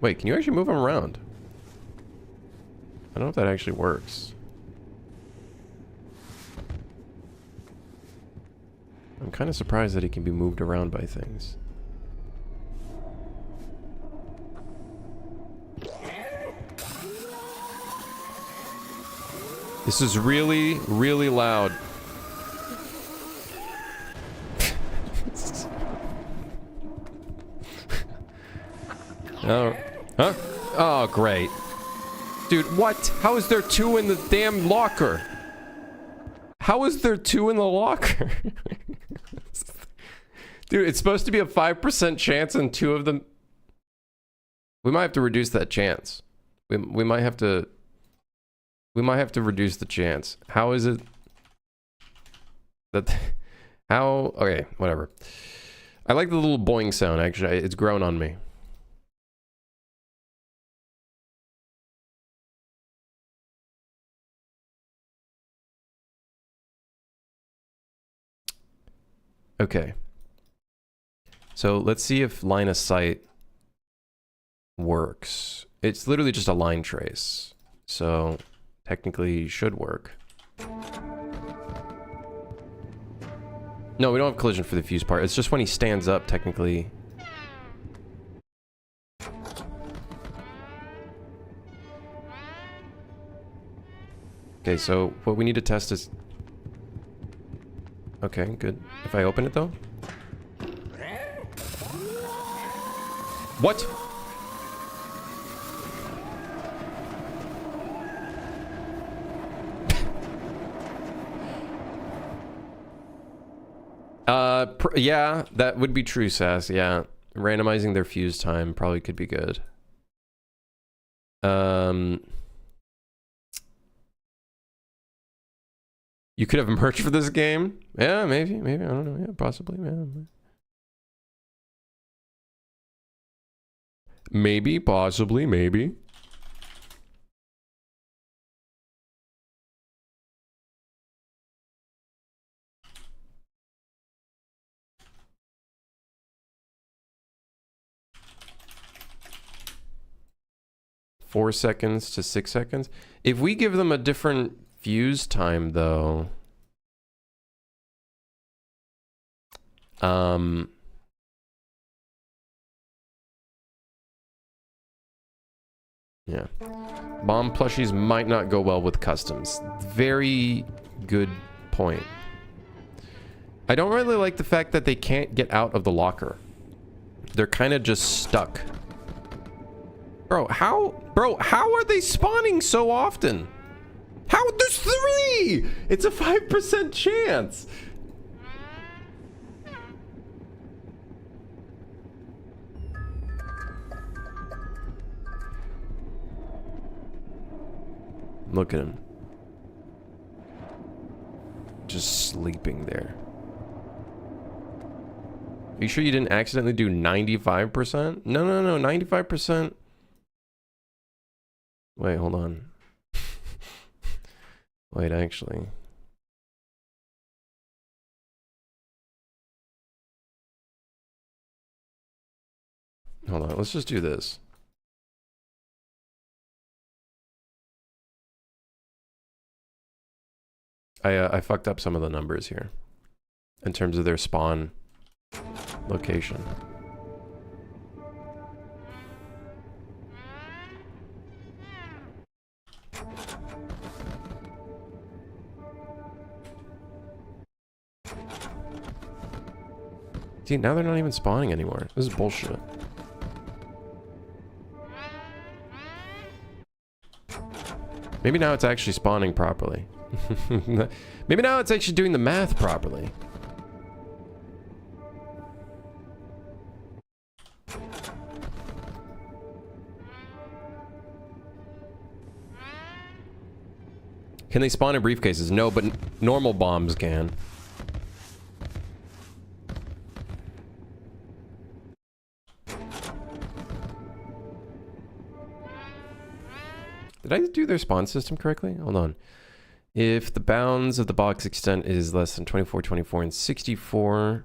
S1: Wait, can you actually move him around? I don't know if that actually works. I'm kind of surprised that he can be moved around by things. This is really, really loud. Oh, huh? Oh, great. Dude, what? How is there 2 in the damn locker? How is there 2 in the locker? Dude, it's supposed to be a 5% chance and 2 of them... We might have to reduce that chance. We might have to... We might have to reduce the chance. How is it... That... How... Okay, whatever. I like the little boing sound, actually. It's grown on me. Okay. So let's see if line of sight works. It's literally just a line trace. So technically should work. No, we don't have collision for the fuse part. It's just when he stands up, technically. Okay, so what we need to test is... Okay, good. If I open it, though? What? Yeah, that would be true, Sass. Yeah. Randomizing their fuse time probably could be good. You could have merch for this game? Yeah, maybe, I don't know. Yeah, possibly, yeah. Maybe, possibly, maybe. Four seconds to 6 seconds. If we give them a different fuse time, though... Yeah. Bomb plushies might not go well with customs. Very good point. I don't really like the fact that they can't get out of the locker. They're kind of just stuck. Bro, how are they spawning so often? How? There's 3! It's a 5% chance. Look at him. Just sleeping there. Are you sure you didn't accidentally do 95%? No, 95%. Wait, hold on. Wait, actually. Hold on, let's just do this. I fucked up some of the numbers here in terms of their spawn location. See, now they're not even spawning anymore. This is bullshit. Maybe now it's actually spawning properly. Maybe now it's actually doing the math properly. Can they spawn in briefcases? No, but normal bombs can. Did I do their spawn system correctly? Hold on. If the bounds of the box extent is less than 24, 24, and 64,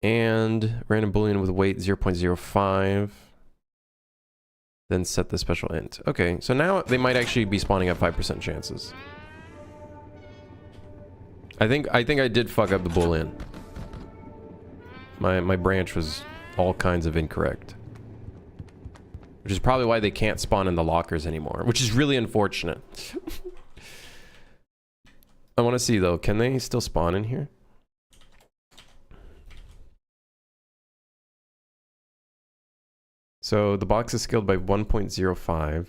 S1: and random boolean with weight 0.05, then set the special int. Okay, so now they might actually be spawning at 5% chances. I think I did fuck up the boolean. My branch was all kinds of incorrect. Which is probably why they can't spawn in the lockers anymore, which is really unfortunate. I want to see though, can they still spawn in here? So the box is scaled by 1.05.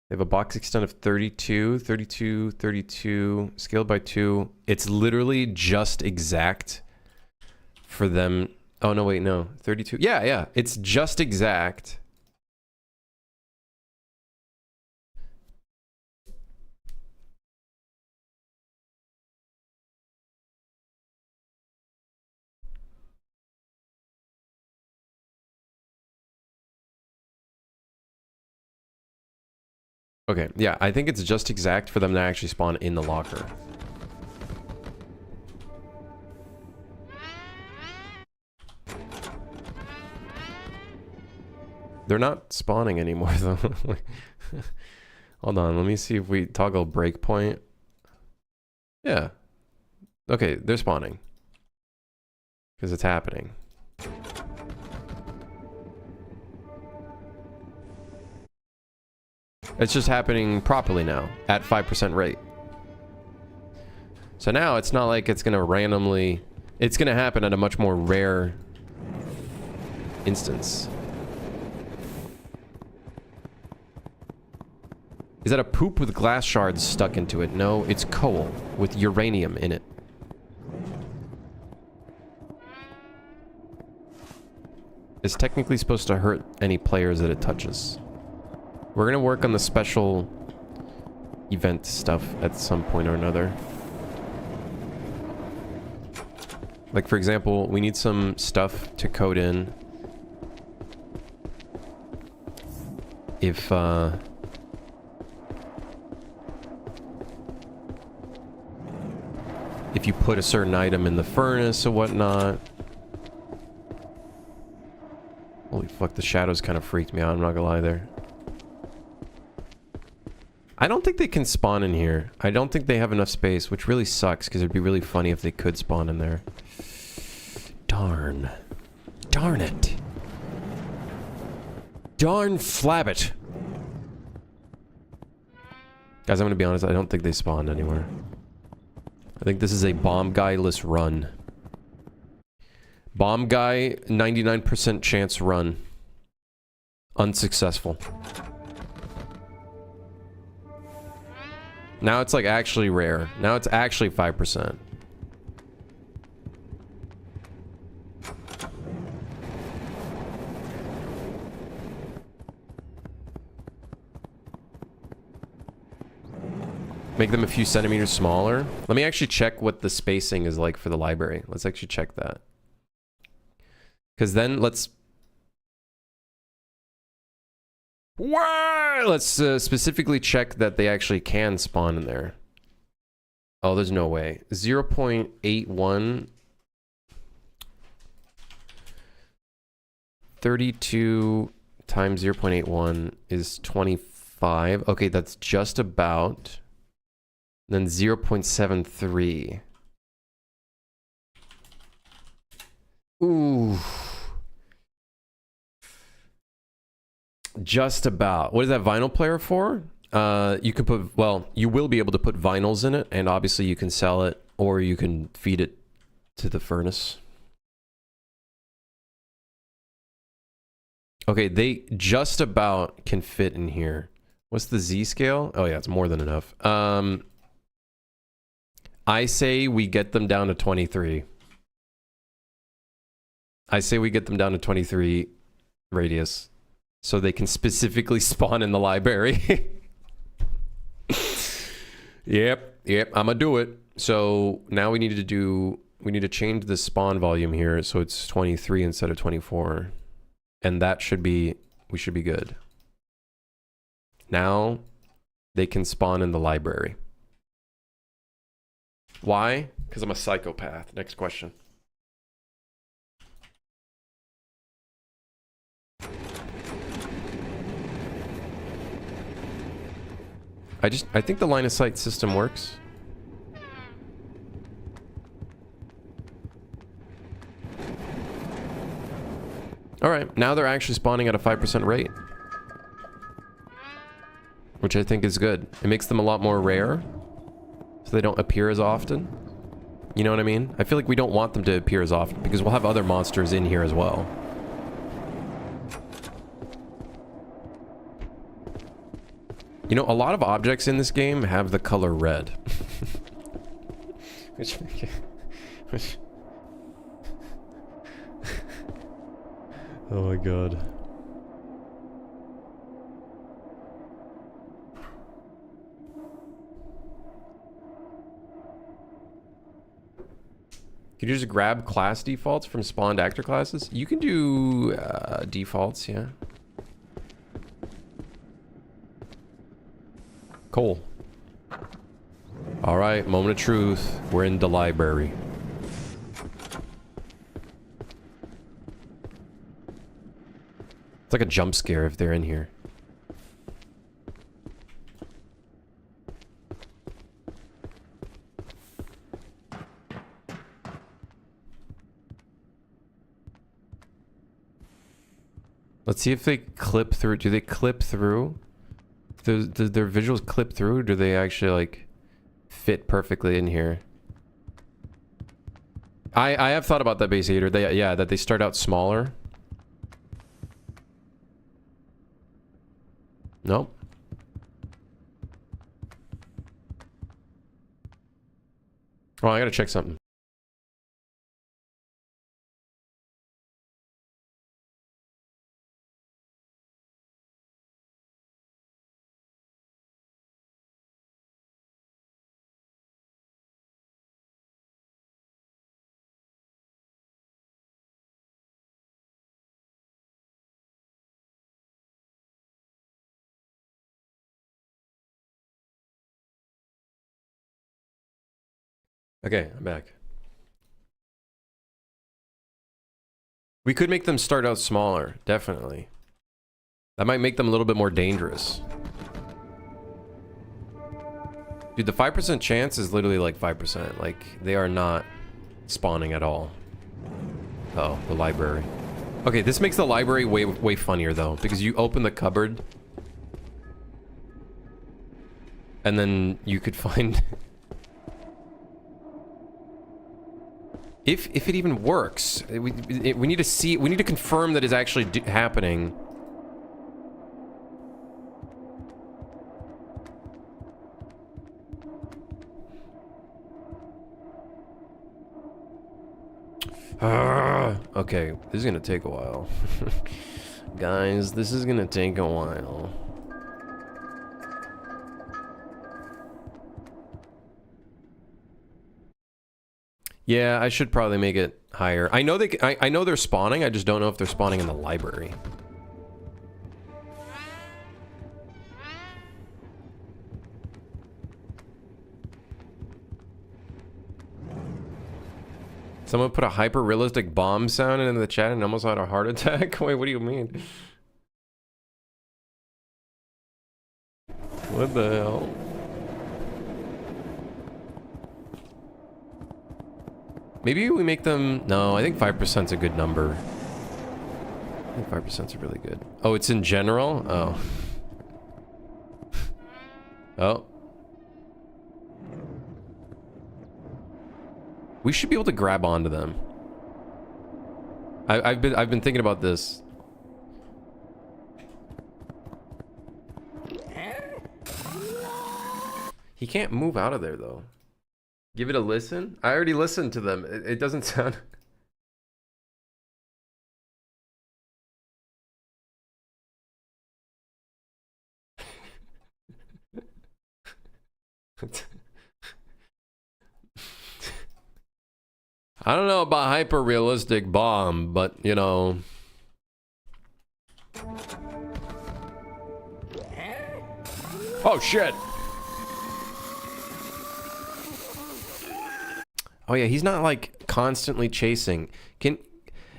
S1: They have a box extent of 32, 32, 32, scaled by 2. It's literally just exact for them. Oh, no, wait, no. 32. Yeah. It's just exact. Okay, yeah, I think it's just exact for them to actually spawn in the locker. They're not spawning anymore, though. Hold on, let me see if we toggle breakpoint. Yeah. Okay, they're spawning. Because it's happening. It's just happening properly now, at 5% rate. So now it's not like it's going to randomly... It's going to happen at a much more rare instance. Is that a poop with glass shards stuck into it? No, it's coal with uranium in it. It's technically supposed to hurt any players that it touches. We're gonna work on the special event stuff at some point or another. Like, for example, we need some stuff to code in if you put a certain item in the furnace or whatnot. Holy fuck, the shadows kind of freaked me out, I'm not gonna lie there. I don't think they can spawn in here. I don't think they have enough space, which really sucks, because it'd be really funny if they could spawn in there. Darn. Darn it. Darn flabbit. Guys, I'm gonna be honest, I don't think they spawned anywhere. I think this is a bomb guy-less run. Bomb guy, 99% chance run. Unsuccessful. Now it's like actually rare. Now it's actually 5%. Make them a few centimeters smaller. Let me actually check what the spacing is like for the library. Let's actually check that. Because then let's... Let's specifically check that they actually can spawn in there. Oh, there's no way. 0.81... 32 times 0.81 is 25. Okay, that's just about... Then 0.73. Ooh. Just about. What is that vinyl player for? You can put, well, you will be able to put vinyls in it, and obviously you can sell it, or you can feed it to the furnace. Okay, they just about can fit in here. What's the Z scale? Oh yeah, it's more than enough. I say we get them down to 23. I say we get them down to 23 radius. So they can specifically spawn in the library. Yep, I'm gonna do it. So now we need to change the spawn volume here so it's 23 instead of 24. And that should be, we should be good. Now they can spawn in the library. Why? Because I'm a psychopath. Next question. I think the line of sight system works. Alright, now they're actually spawning at a 5% rate. Which I think is good. It makes them a lot more rare. So they don't appear as often. You know what I mean? I feel like we don't want them to appear as often because we'll have other monsters in here as well. You know, a lot of objects in this game have the color red. which oh my god. Could you just grab class defaults from spawned actor classes? You can do defaults, yeah. Cool. Alright, moment of truth. We're in the library. It's like a jump scare if they're in here. Let's see if they clip through. Do they clip through? Do their visuals clip through? Or do they actually, like, fit perfectly in here? I have thought about that, Base Eater. Yeah, that they start out smaller. Nope. Oh, I gotta check something. Okay, I'm back. We could make them start out smaller, definitely. That might make them a little bit more dangerous. Dude, the 5% chance is literally like 5%. Like, they are not spawning at all. Oh, the library. Okay, this makes the library way funnier, though. Because you open the cupboard. And then you could find... If it even works. We need to see... We need to confirm that it's actually happening. Okay, this is gonna take a while. Guys, this is gonna take a while. Yeah, I should probably make it higher. I know I know they're spawning, I just don't know if they're spawning in the library. Someone put a hyper-realistic bomb sound into the chat and almost had a heart attack? Wait, what do you mean? What the hell? Maybe we make them... No, I think 5% is a good number. I think 5% is really good. Oh, it's in general? Oh. Oh. We should be able to grab onto them. I've been thinking about this. He can't move out of there though. Give it a listen. I already listened to them. It doesn't sound. I don't know about hyper-realistic bomb, but, you know... Oh, shit! Oh, yeah, he's not, like, constantly chasing.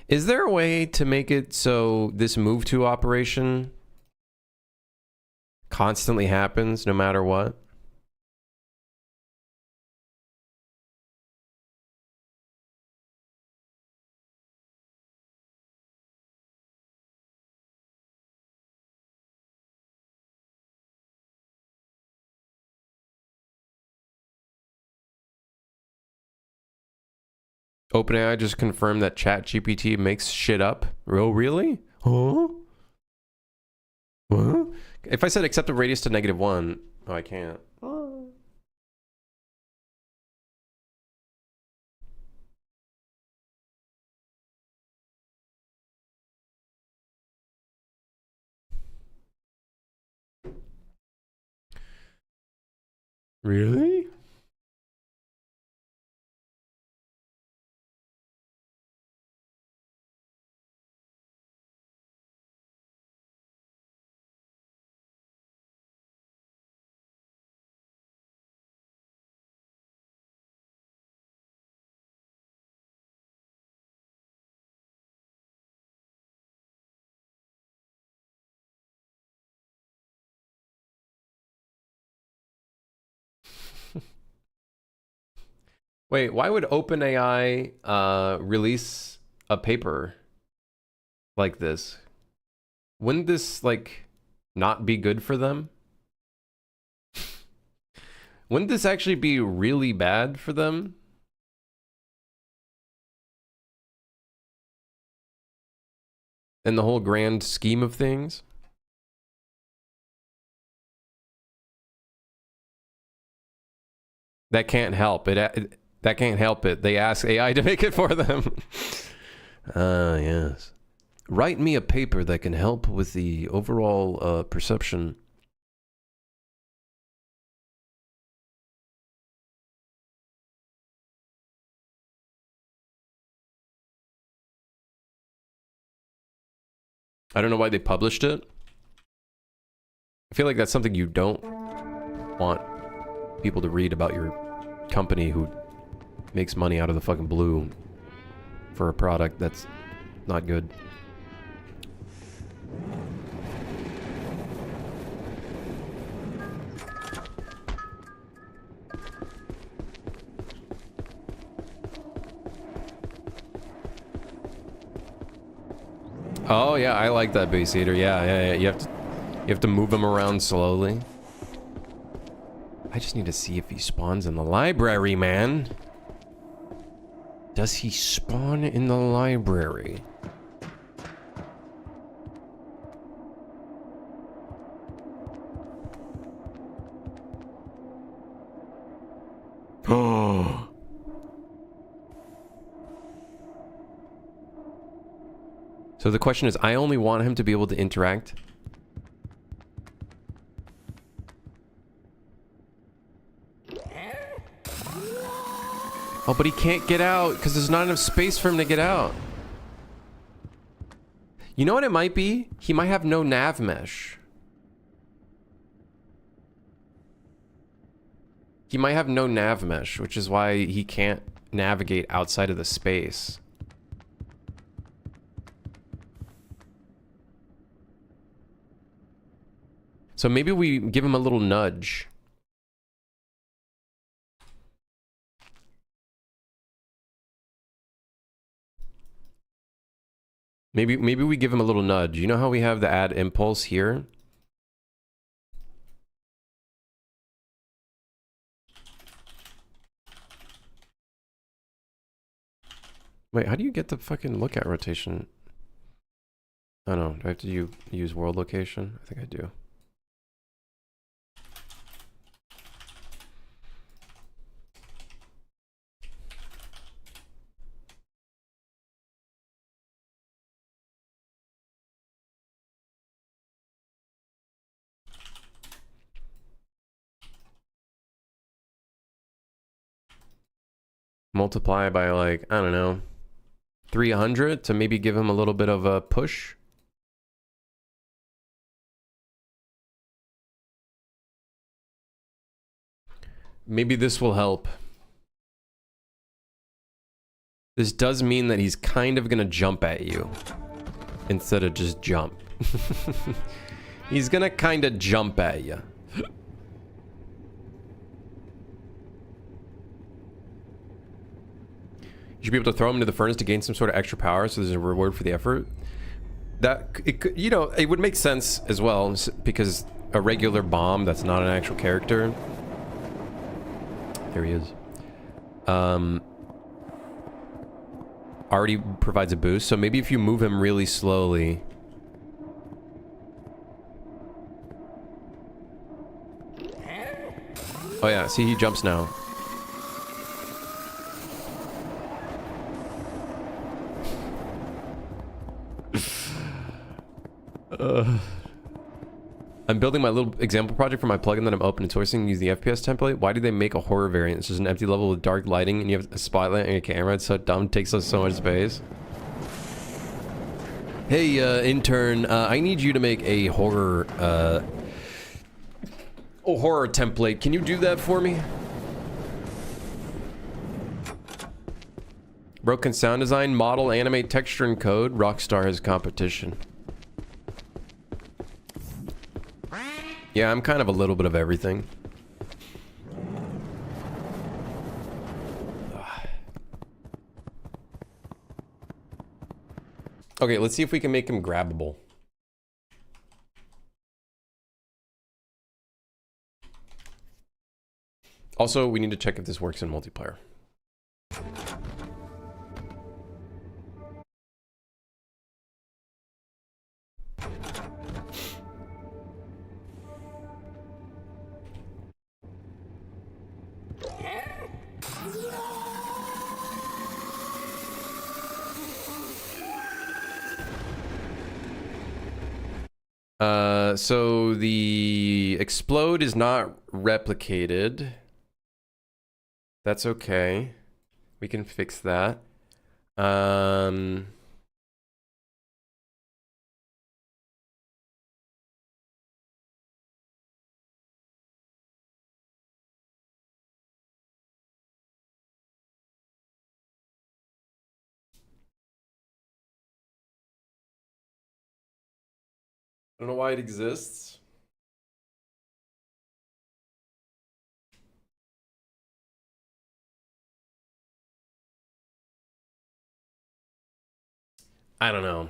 S1: Is there a way to make it so this move to operation constantly happens no matter what? OpenAI just confirmed that ChatGPT makes shit up. Oh, really? Huh? What? If I said accept a radius to -1, oh, I can't. Oh. Really? Wait, why would OpenAI release a paper like this? Wouldn't this, like, not be good for them? Wouldn't this actually be really bad for them? In the whole grand scheme of things? That can't help it. That can't help it. They ask AI to make it for them. Yes. Write me a paper that can help with the overall perception. I don't know why they published it. I feel like that's something you don't want people to read about your company who makes money out of the fucking blue for a product that's not good. Oh yeah, I like that base eater. Yeah. You have to move him around slowly. I just need to see if he spawns in the library, man. Does he spawn in the library? Oh. So the question is, I only want him to be able to interact. Oh, but he can't get out because there's not enough space for him to get out. You know what it might be? He might have no nav mesh. He might have no nav mesh, which is why he can't navigate outside of the space. So maybe we give him a little nudge. Maybe we give him a little nudge. You know how we have the add impulse here? Wait, how do you get the fucking lookout rotation? I don't know. Do I have to use world location? I think I do. Multiply by, like, I don't know, 300 to maybe give him a little bit of a push. Maybe this will help. This does mean that he's kind of gonna jump at you instead of just jump. He's gonna kind of jump at you. You should be able to throw him into the furnace to gain some sort of extra power, so there's a reward for the effort. That, it could, you know, it would make sense as well, because a regular bomb that's not an actual character. There he is. Already provides a boost, so maybe if you move him really slowly. Oh yeah, see, he jumps now. I'm building my little example project for my plugin that I'm open sourcing. Use the FPS template. Why do they make a horror variant? It's just an empty level with dark lighting, and you have a spotlight and a camera. It's so dumb. It takes up so much space. Hey, intern, I need you to make a horror template. Can you do that for me? Broken sound design, model, animate, texture, and code. Rockstar has competition. Yeah, I'm kind of a little bit of everything. Ugh. Okay, let's see if we can make him grabbable. Also, we need to check if this works in multiplayer. So the explode is not replicated. That's okay. We can fix that. I don't know why it exists. I don't know.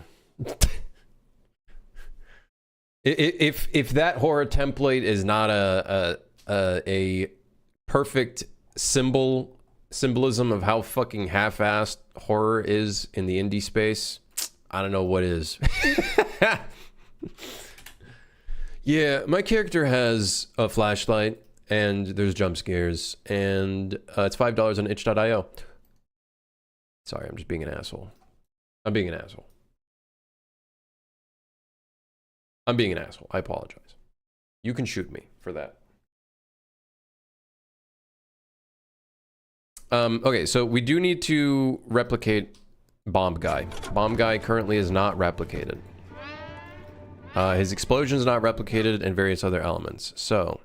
S1: If that horror template is not a perfect symbolism of how fucking half-assed horror is in the indie space, I don't know what is. Yeah, my character has a flashlight and there's jump scares, and it's $5 on itch.io. Sorry, I'm just being an asshole. I'm being an asshole. I'm being an asshole. I apologize. You can shoot me for that. Okay, so we do need to replicate Bomb Guy. Bomb Guy currently is not replicated. His explosion is not replicated, and various other elements. So,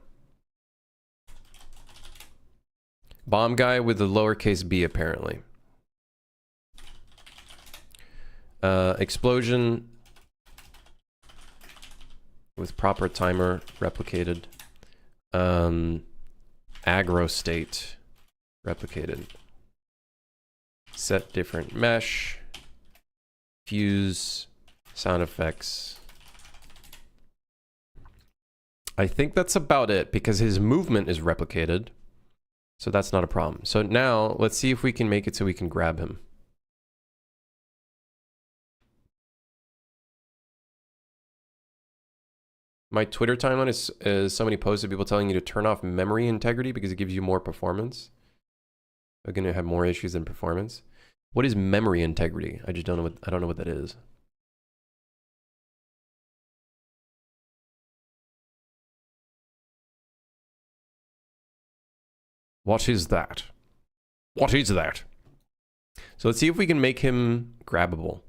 S1: Bomb Guy with a lowercase b, apparently. Explosion with proper timer replicated. Aggro state replicated. Set different mesh. Fuse. Sound effects. I think that's about it, because his movement is replicated. So that's not a problem. So now, let's see if we can make it so we can grab him. My Twitter timeline is so many posts of people telling you to turn off memory integrity because it gives you more performance. We're going to have more issues than performance. What is memory integrity? I just don't know I don't know what that is. What is that? What is that? So let's see if we can make him grabbable.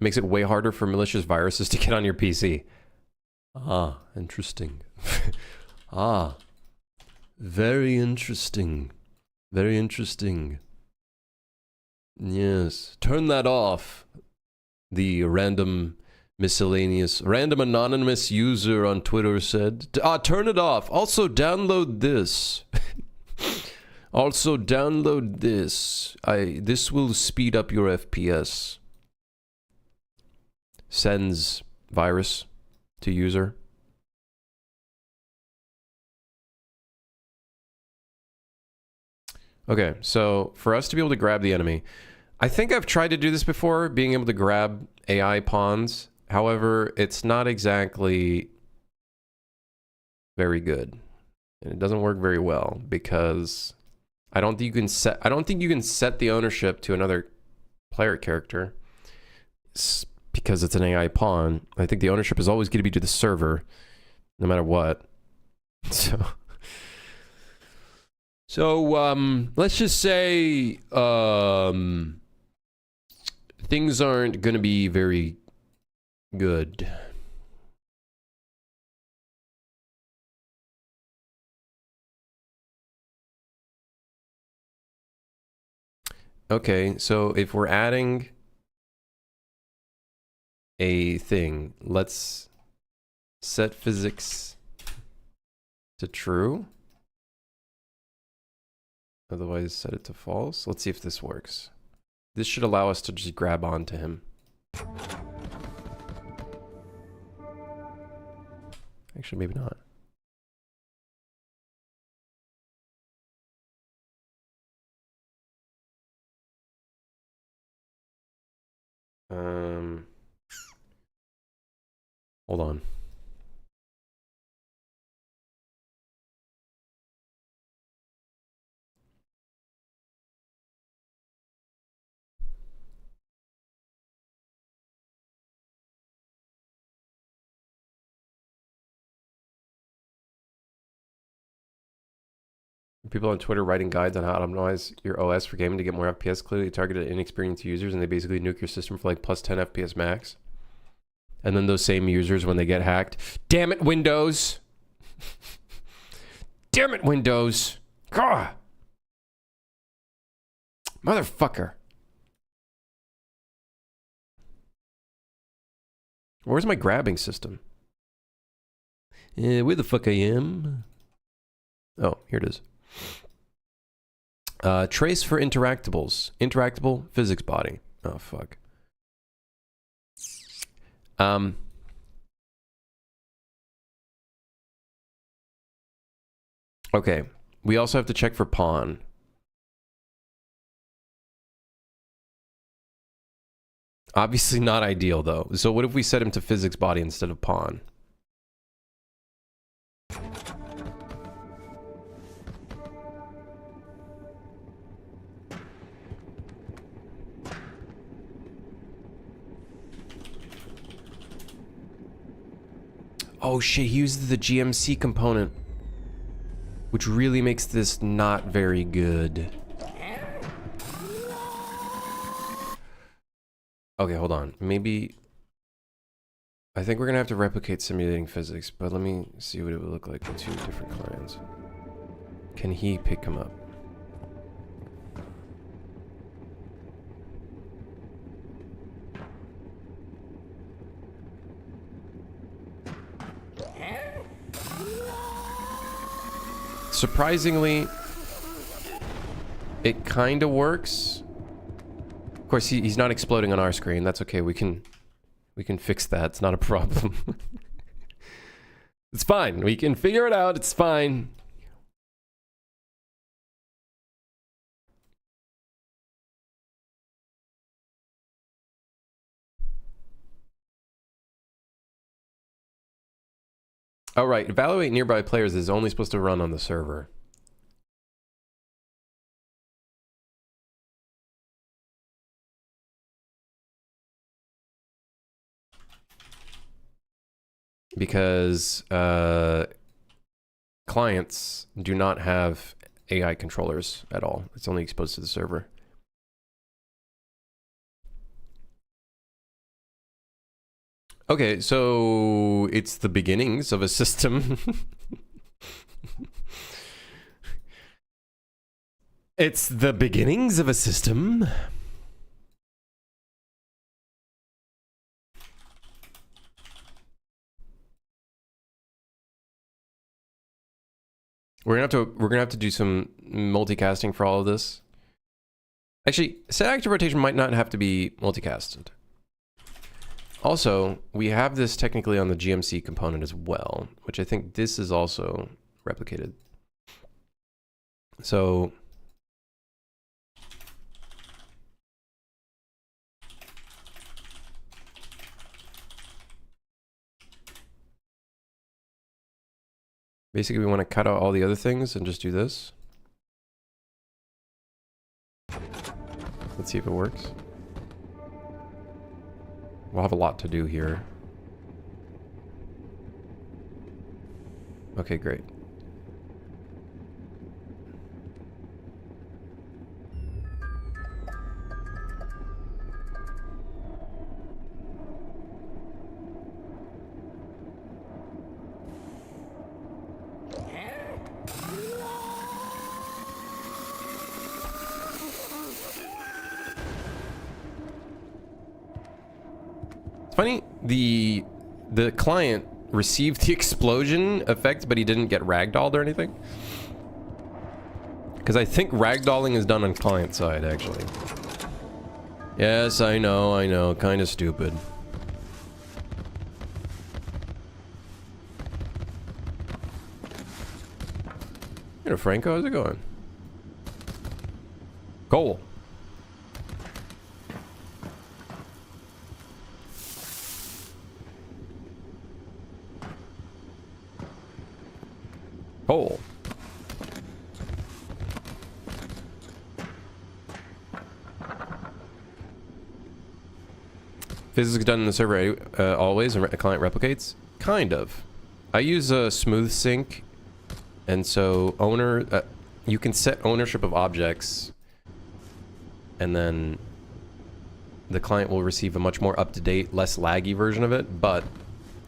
S1: Makes it way harder for malicious viruses to get on your PC. Ah, interesting. Ah, very interesting. Very interesting. Yes, turn that off. The random anonymous user on Twitter said, turn it off. Also download this. Also download this. This will speed up your FPS. Sends virus to user. Okay, so for us to be able to grab the enemy, I think I've tried to do this before, being able to grab AI pawns. However, it's not exactly very good. And it doesn't work very well because I don't think you can set the ownership to another player character because it's an AI pawn. I think the ownership is always going to be to the server, no matter what. So let's just say things aren't going to be very good. Okay, so if we're adding a thing, let's set physics to true. Otherwise, set it to false. Let's see if this works. This should allow us to just grab onto him. Actually, maybe not. Hold on. People on Twitter writing guides on how to optimize your OS for gaming to get more FPS, clearly targeted at inexperienced users, and they basically nuke your system for like plus 10 FPS max. And then those same users, when they get hacked, damn it, Windows! Damn it, Windows! Gah! Motherfucker. Where's my grabbing system? Where the fuck I am? Oh, here it is. Trace for interactables. Interactable physics body. Oh, fuck. Okay. We also have to check for pawn. Obviously not ideal, though. So what if we set him to physics body instead of pawn? Oh shit, he uses the GMC component, which really makes this not very good. Okay, hold on. Maybe... I think we're gonna have to replicate simulating physics, but let me see what it would look like with two different clients. Can he pick him up? Surprisingly, it kind of works. Of course, he's not exploding on our screen. That's okay. We can fix that. It's not a problem. It's fine. We can figure it out. It's fine. All right. Evaluate nearby players is only supposed to run on the server. Because clients do not have AI controllers at all. It's only exposed to the server. Okay, so it's the beginnings of a system. It's the beginnings of a system. We're gonna have to do some multicasting for all of this. Actually, set active rotation might not have to be multicasted. Also, we have this technically on the GMC component as well, which I think this is also replicated. So basically we want to cut out all the other things and just do this. Let's see if it works. We'll have a lot to do here. Okay, great. Funny, the client received the explosion effect, but he didn't get ragdolled or anything. Because I think ragdolling is done on client side, actually. Yes, I know. Kind of stupid. You know, Franco, how's it going? Cole. Cole. Physics done in the server always, and a client replicates? Kind of. I use a smooth sync, and so you can set ownership of objects, and then the client will receive a much more up-to-date, less laggy version of it, but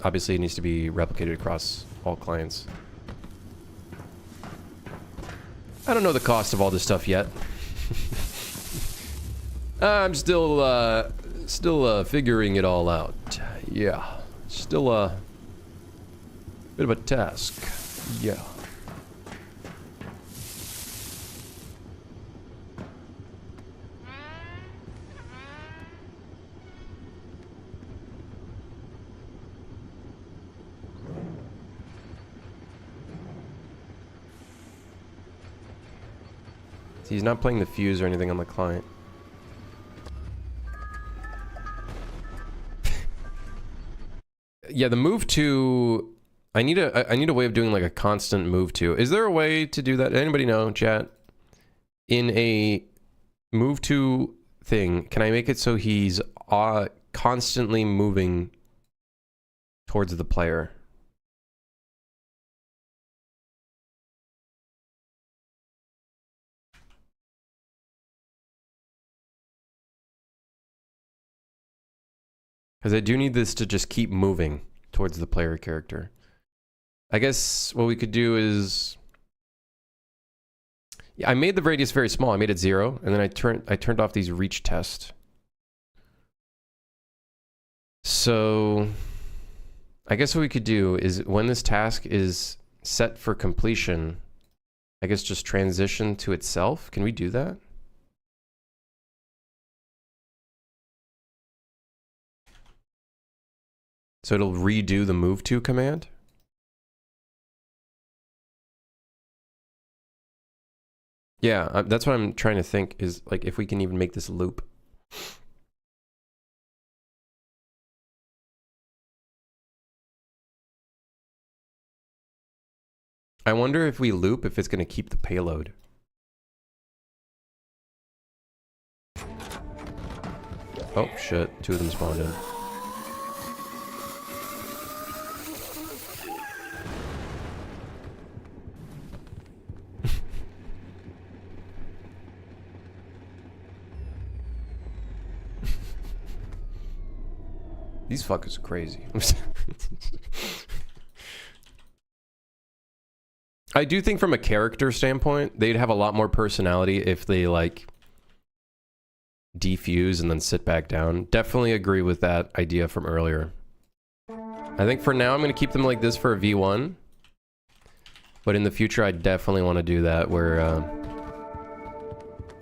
S1: obviously it needs to be replicated across all clients. I don't know the cost of all this stuff yet. I'm still figuring it all out. Yeah. Still a bit of a task. Yeah. See, he's not playing the fuse or anything on the client. Yeah, the move to... I need a way of doing like a constant move to. Is there a way to do that? Anybody know, chat? In a move to thing, can I make it so he's constantly moving towards the player? Because I do need this to just keep moving towards the player character. I guess what we could do is... Yeah, I made the radius very small. I made it 0, and then I turned off these reach tests. So... I guess what we could do is when this task is set for completion, I guess just transition to itself. Can we do that? So it'll redo the move to command? Yeah, that's what I'm trying to think is like if we can even make this loop. I wonder if we loop if it's going to keep the payload. Oh shit, 2 of them spawned in. These fuckers are crazy. I do think from a character standpoint, they'd have a lot more personality if they like defuse and then sit back down. Definitely agree with that idea from earlier. I think for now I'm going to keep them like this for a V1. But in the future I definitely want to do that where...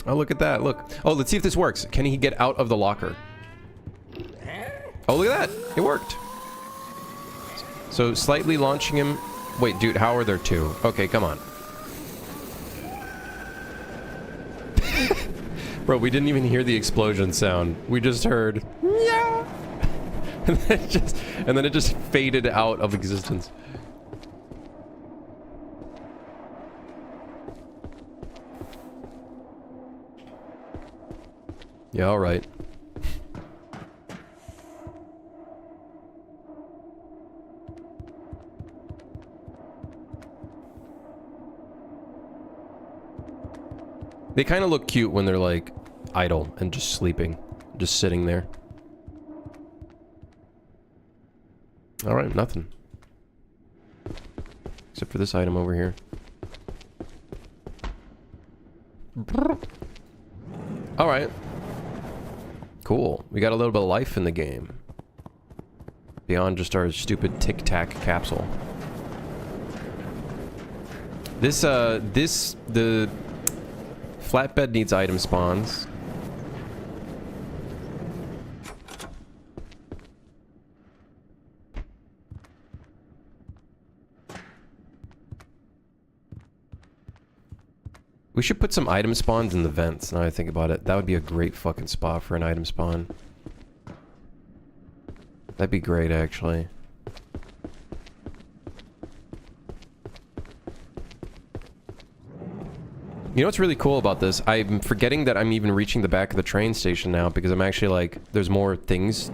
S1: Oh, look at that. Look. Oh, let's see if this works. Can he get out of the locker? Oh, look at that. It worked. So slightly launching him. Wait, dude, how are there 2? Okay, come on. Bro, we didn't even hear the explosion sound. We just heard, yeah. and then it just faded out of existence. Yeah, all right. They kind of look cute when they're like idle and just sleeping, just sitting there. All right, nothing. Except for this item over here. All right. Cool. We got a little bit of life in the game. Beyond just our stupid tic-tac capsule. Flatbed needs item spawns. We should put some item spawns in the vents, now I think about it. That would be a great fucking spot for an item spawn. That'd be great, actually. You know what's really cool about this? I'm forgetting that I'm even reaching the back of the train station now because I'm actually like, there's more things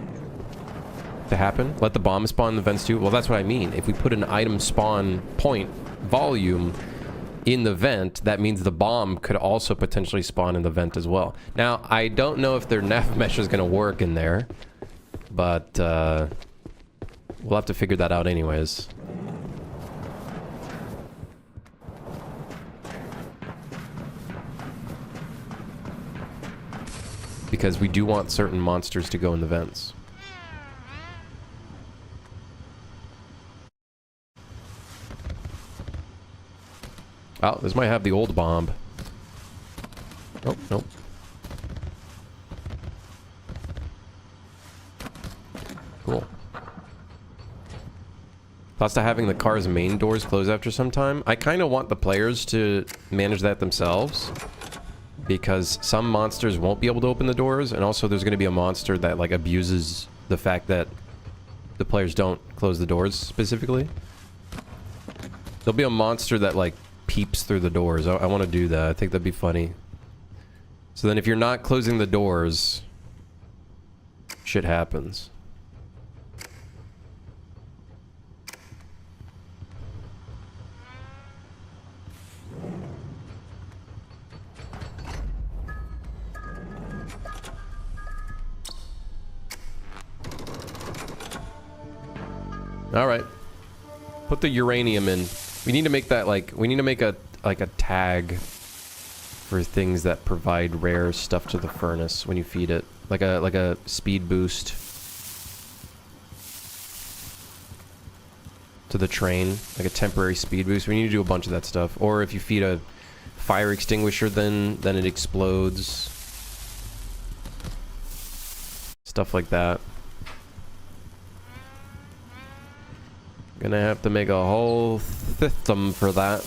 S1: to happen. Let the bomb spawn in the vents too. Well, that's what I mean. If we put an item spawn point volume in the vent, that means the bomb could also potentially spawn in the vent as well. Now, I don't know if their nav mesh is going to work in there, but we'll have to figure that out anyways. Because we do want certain monsters to go in the vents. Oh, this might have the old bomb. Oh, nope. Cool. Thoughts to having the car's main doors close after some time? I kind of want the players to manage that themselves. Because some monsters won't be able to open the doors, and also there's going to be a monster that, like, abuses the fact that the players don't close the doors, specifically. There'll be a monster that, like, peeps through the doors. I want to do that. I think that'd be funny. So then if you're not closing the doors, shit happens. All right. Put the uranium in. We need to make that like we need to make a tag for things that provide rare stuff to the furnace when you feed it. Like a speed boost to the train, like a temporary speed boost. We need to do a bunch of that stuff. Or if you feed a fire extinguisher, then it explodes. Stuff like that. Gonna have to make a whole system for that.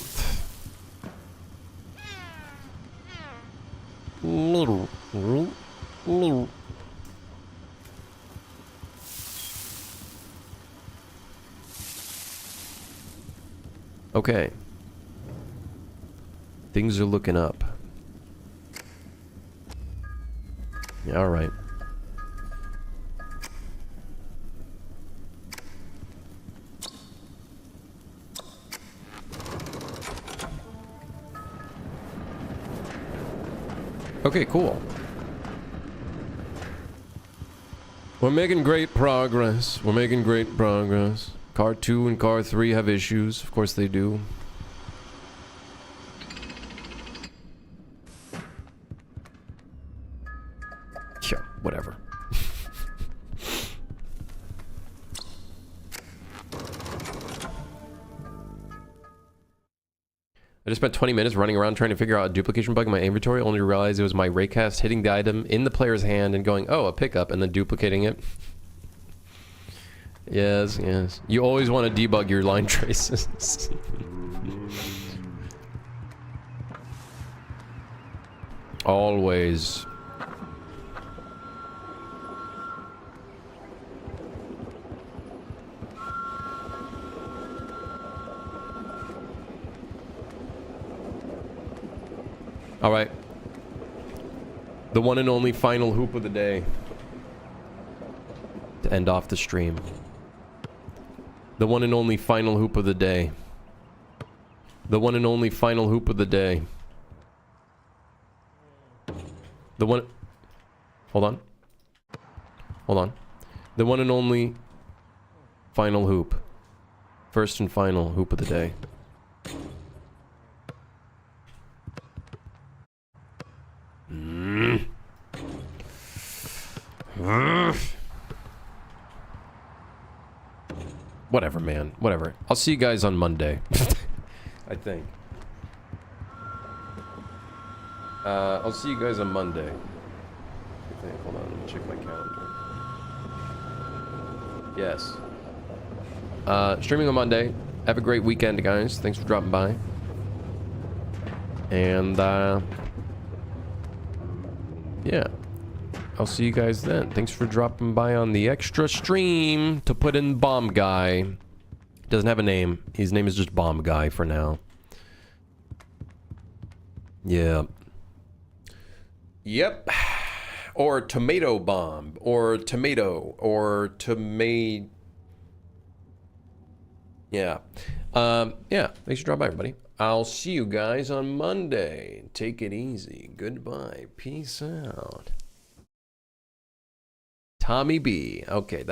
S1: Okay. Things are looking up. Yeah, all right. Okay, cool. We're making great progress. We're making great progress. Car 2 and Car 3 have issues. Of course they do. Yeah, whatever. I just spent 20 minutes running around trying to figure out a duplication bug in my inventory, only to realize it was my raycast hitting the item in the player's hand and going, oh, a pickup, and then duplicating it. Yes, yes. You always want to debug your line traces. Always. All right. The one and only final hoop of the day. To end off the stream. The one and only final hoop of the day. The one and only final hoop of the day. The one... Hold on. Hold on. The one and only final hoop. First and final hoop of the day. Whatever, man. Whatever. I'll see you guys on Monday. I think. I'll see you guys on Monday. I think. Hold on, let me check my calendar. Yes. Streaming on Monday. Have a great weekend, guys. Thanks for dropping by. And, yeah. I'll see you guys then. Thanks for dropping by on the extra stream to put in Bomb Guy. Doesn't have a name. His name is just Bomb Guy for now. Yeah. Yep. Or Tomato Bomb. Or Tomato. Or Tomato. Yeah. Yeah. Thanks for dropping by, everybody. I'll see you guys on Monday. Take it easy. Goodbye. Peace out. Tommy B. Okay, that's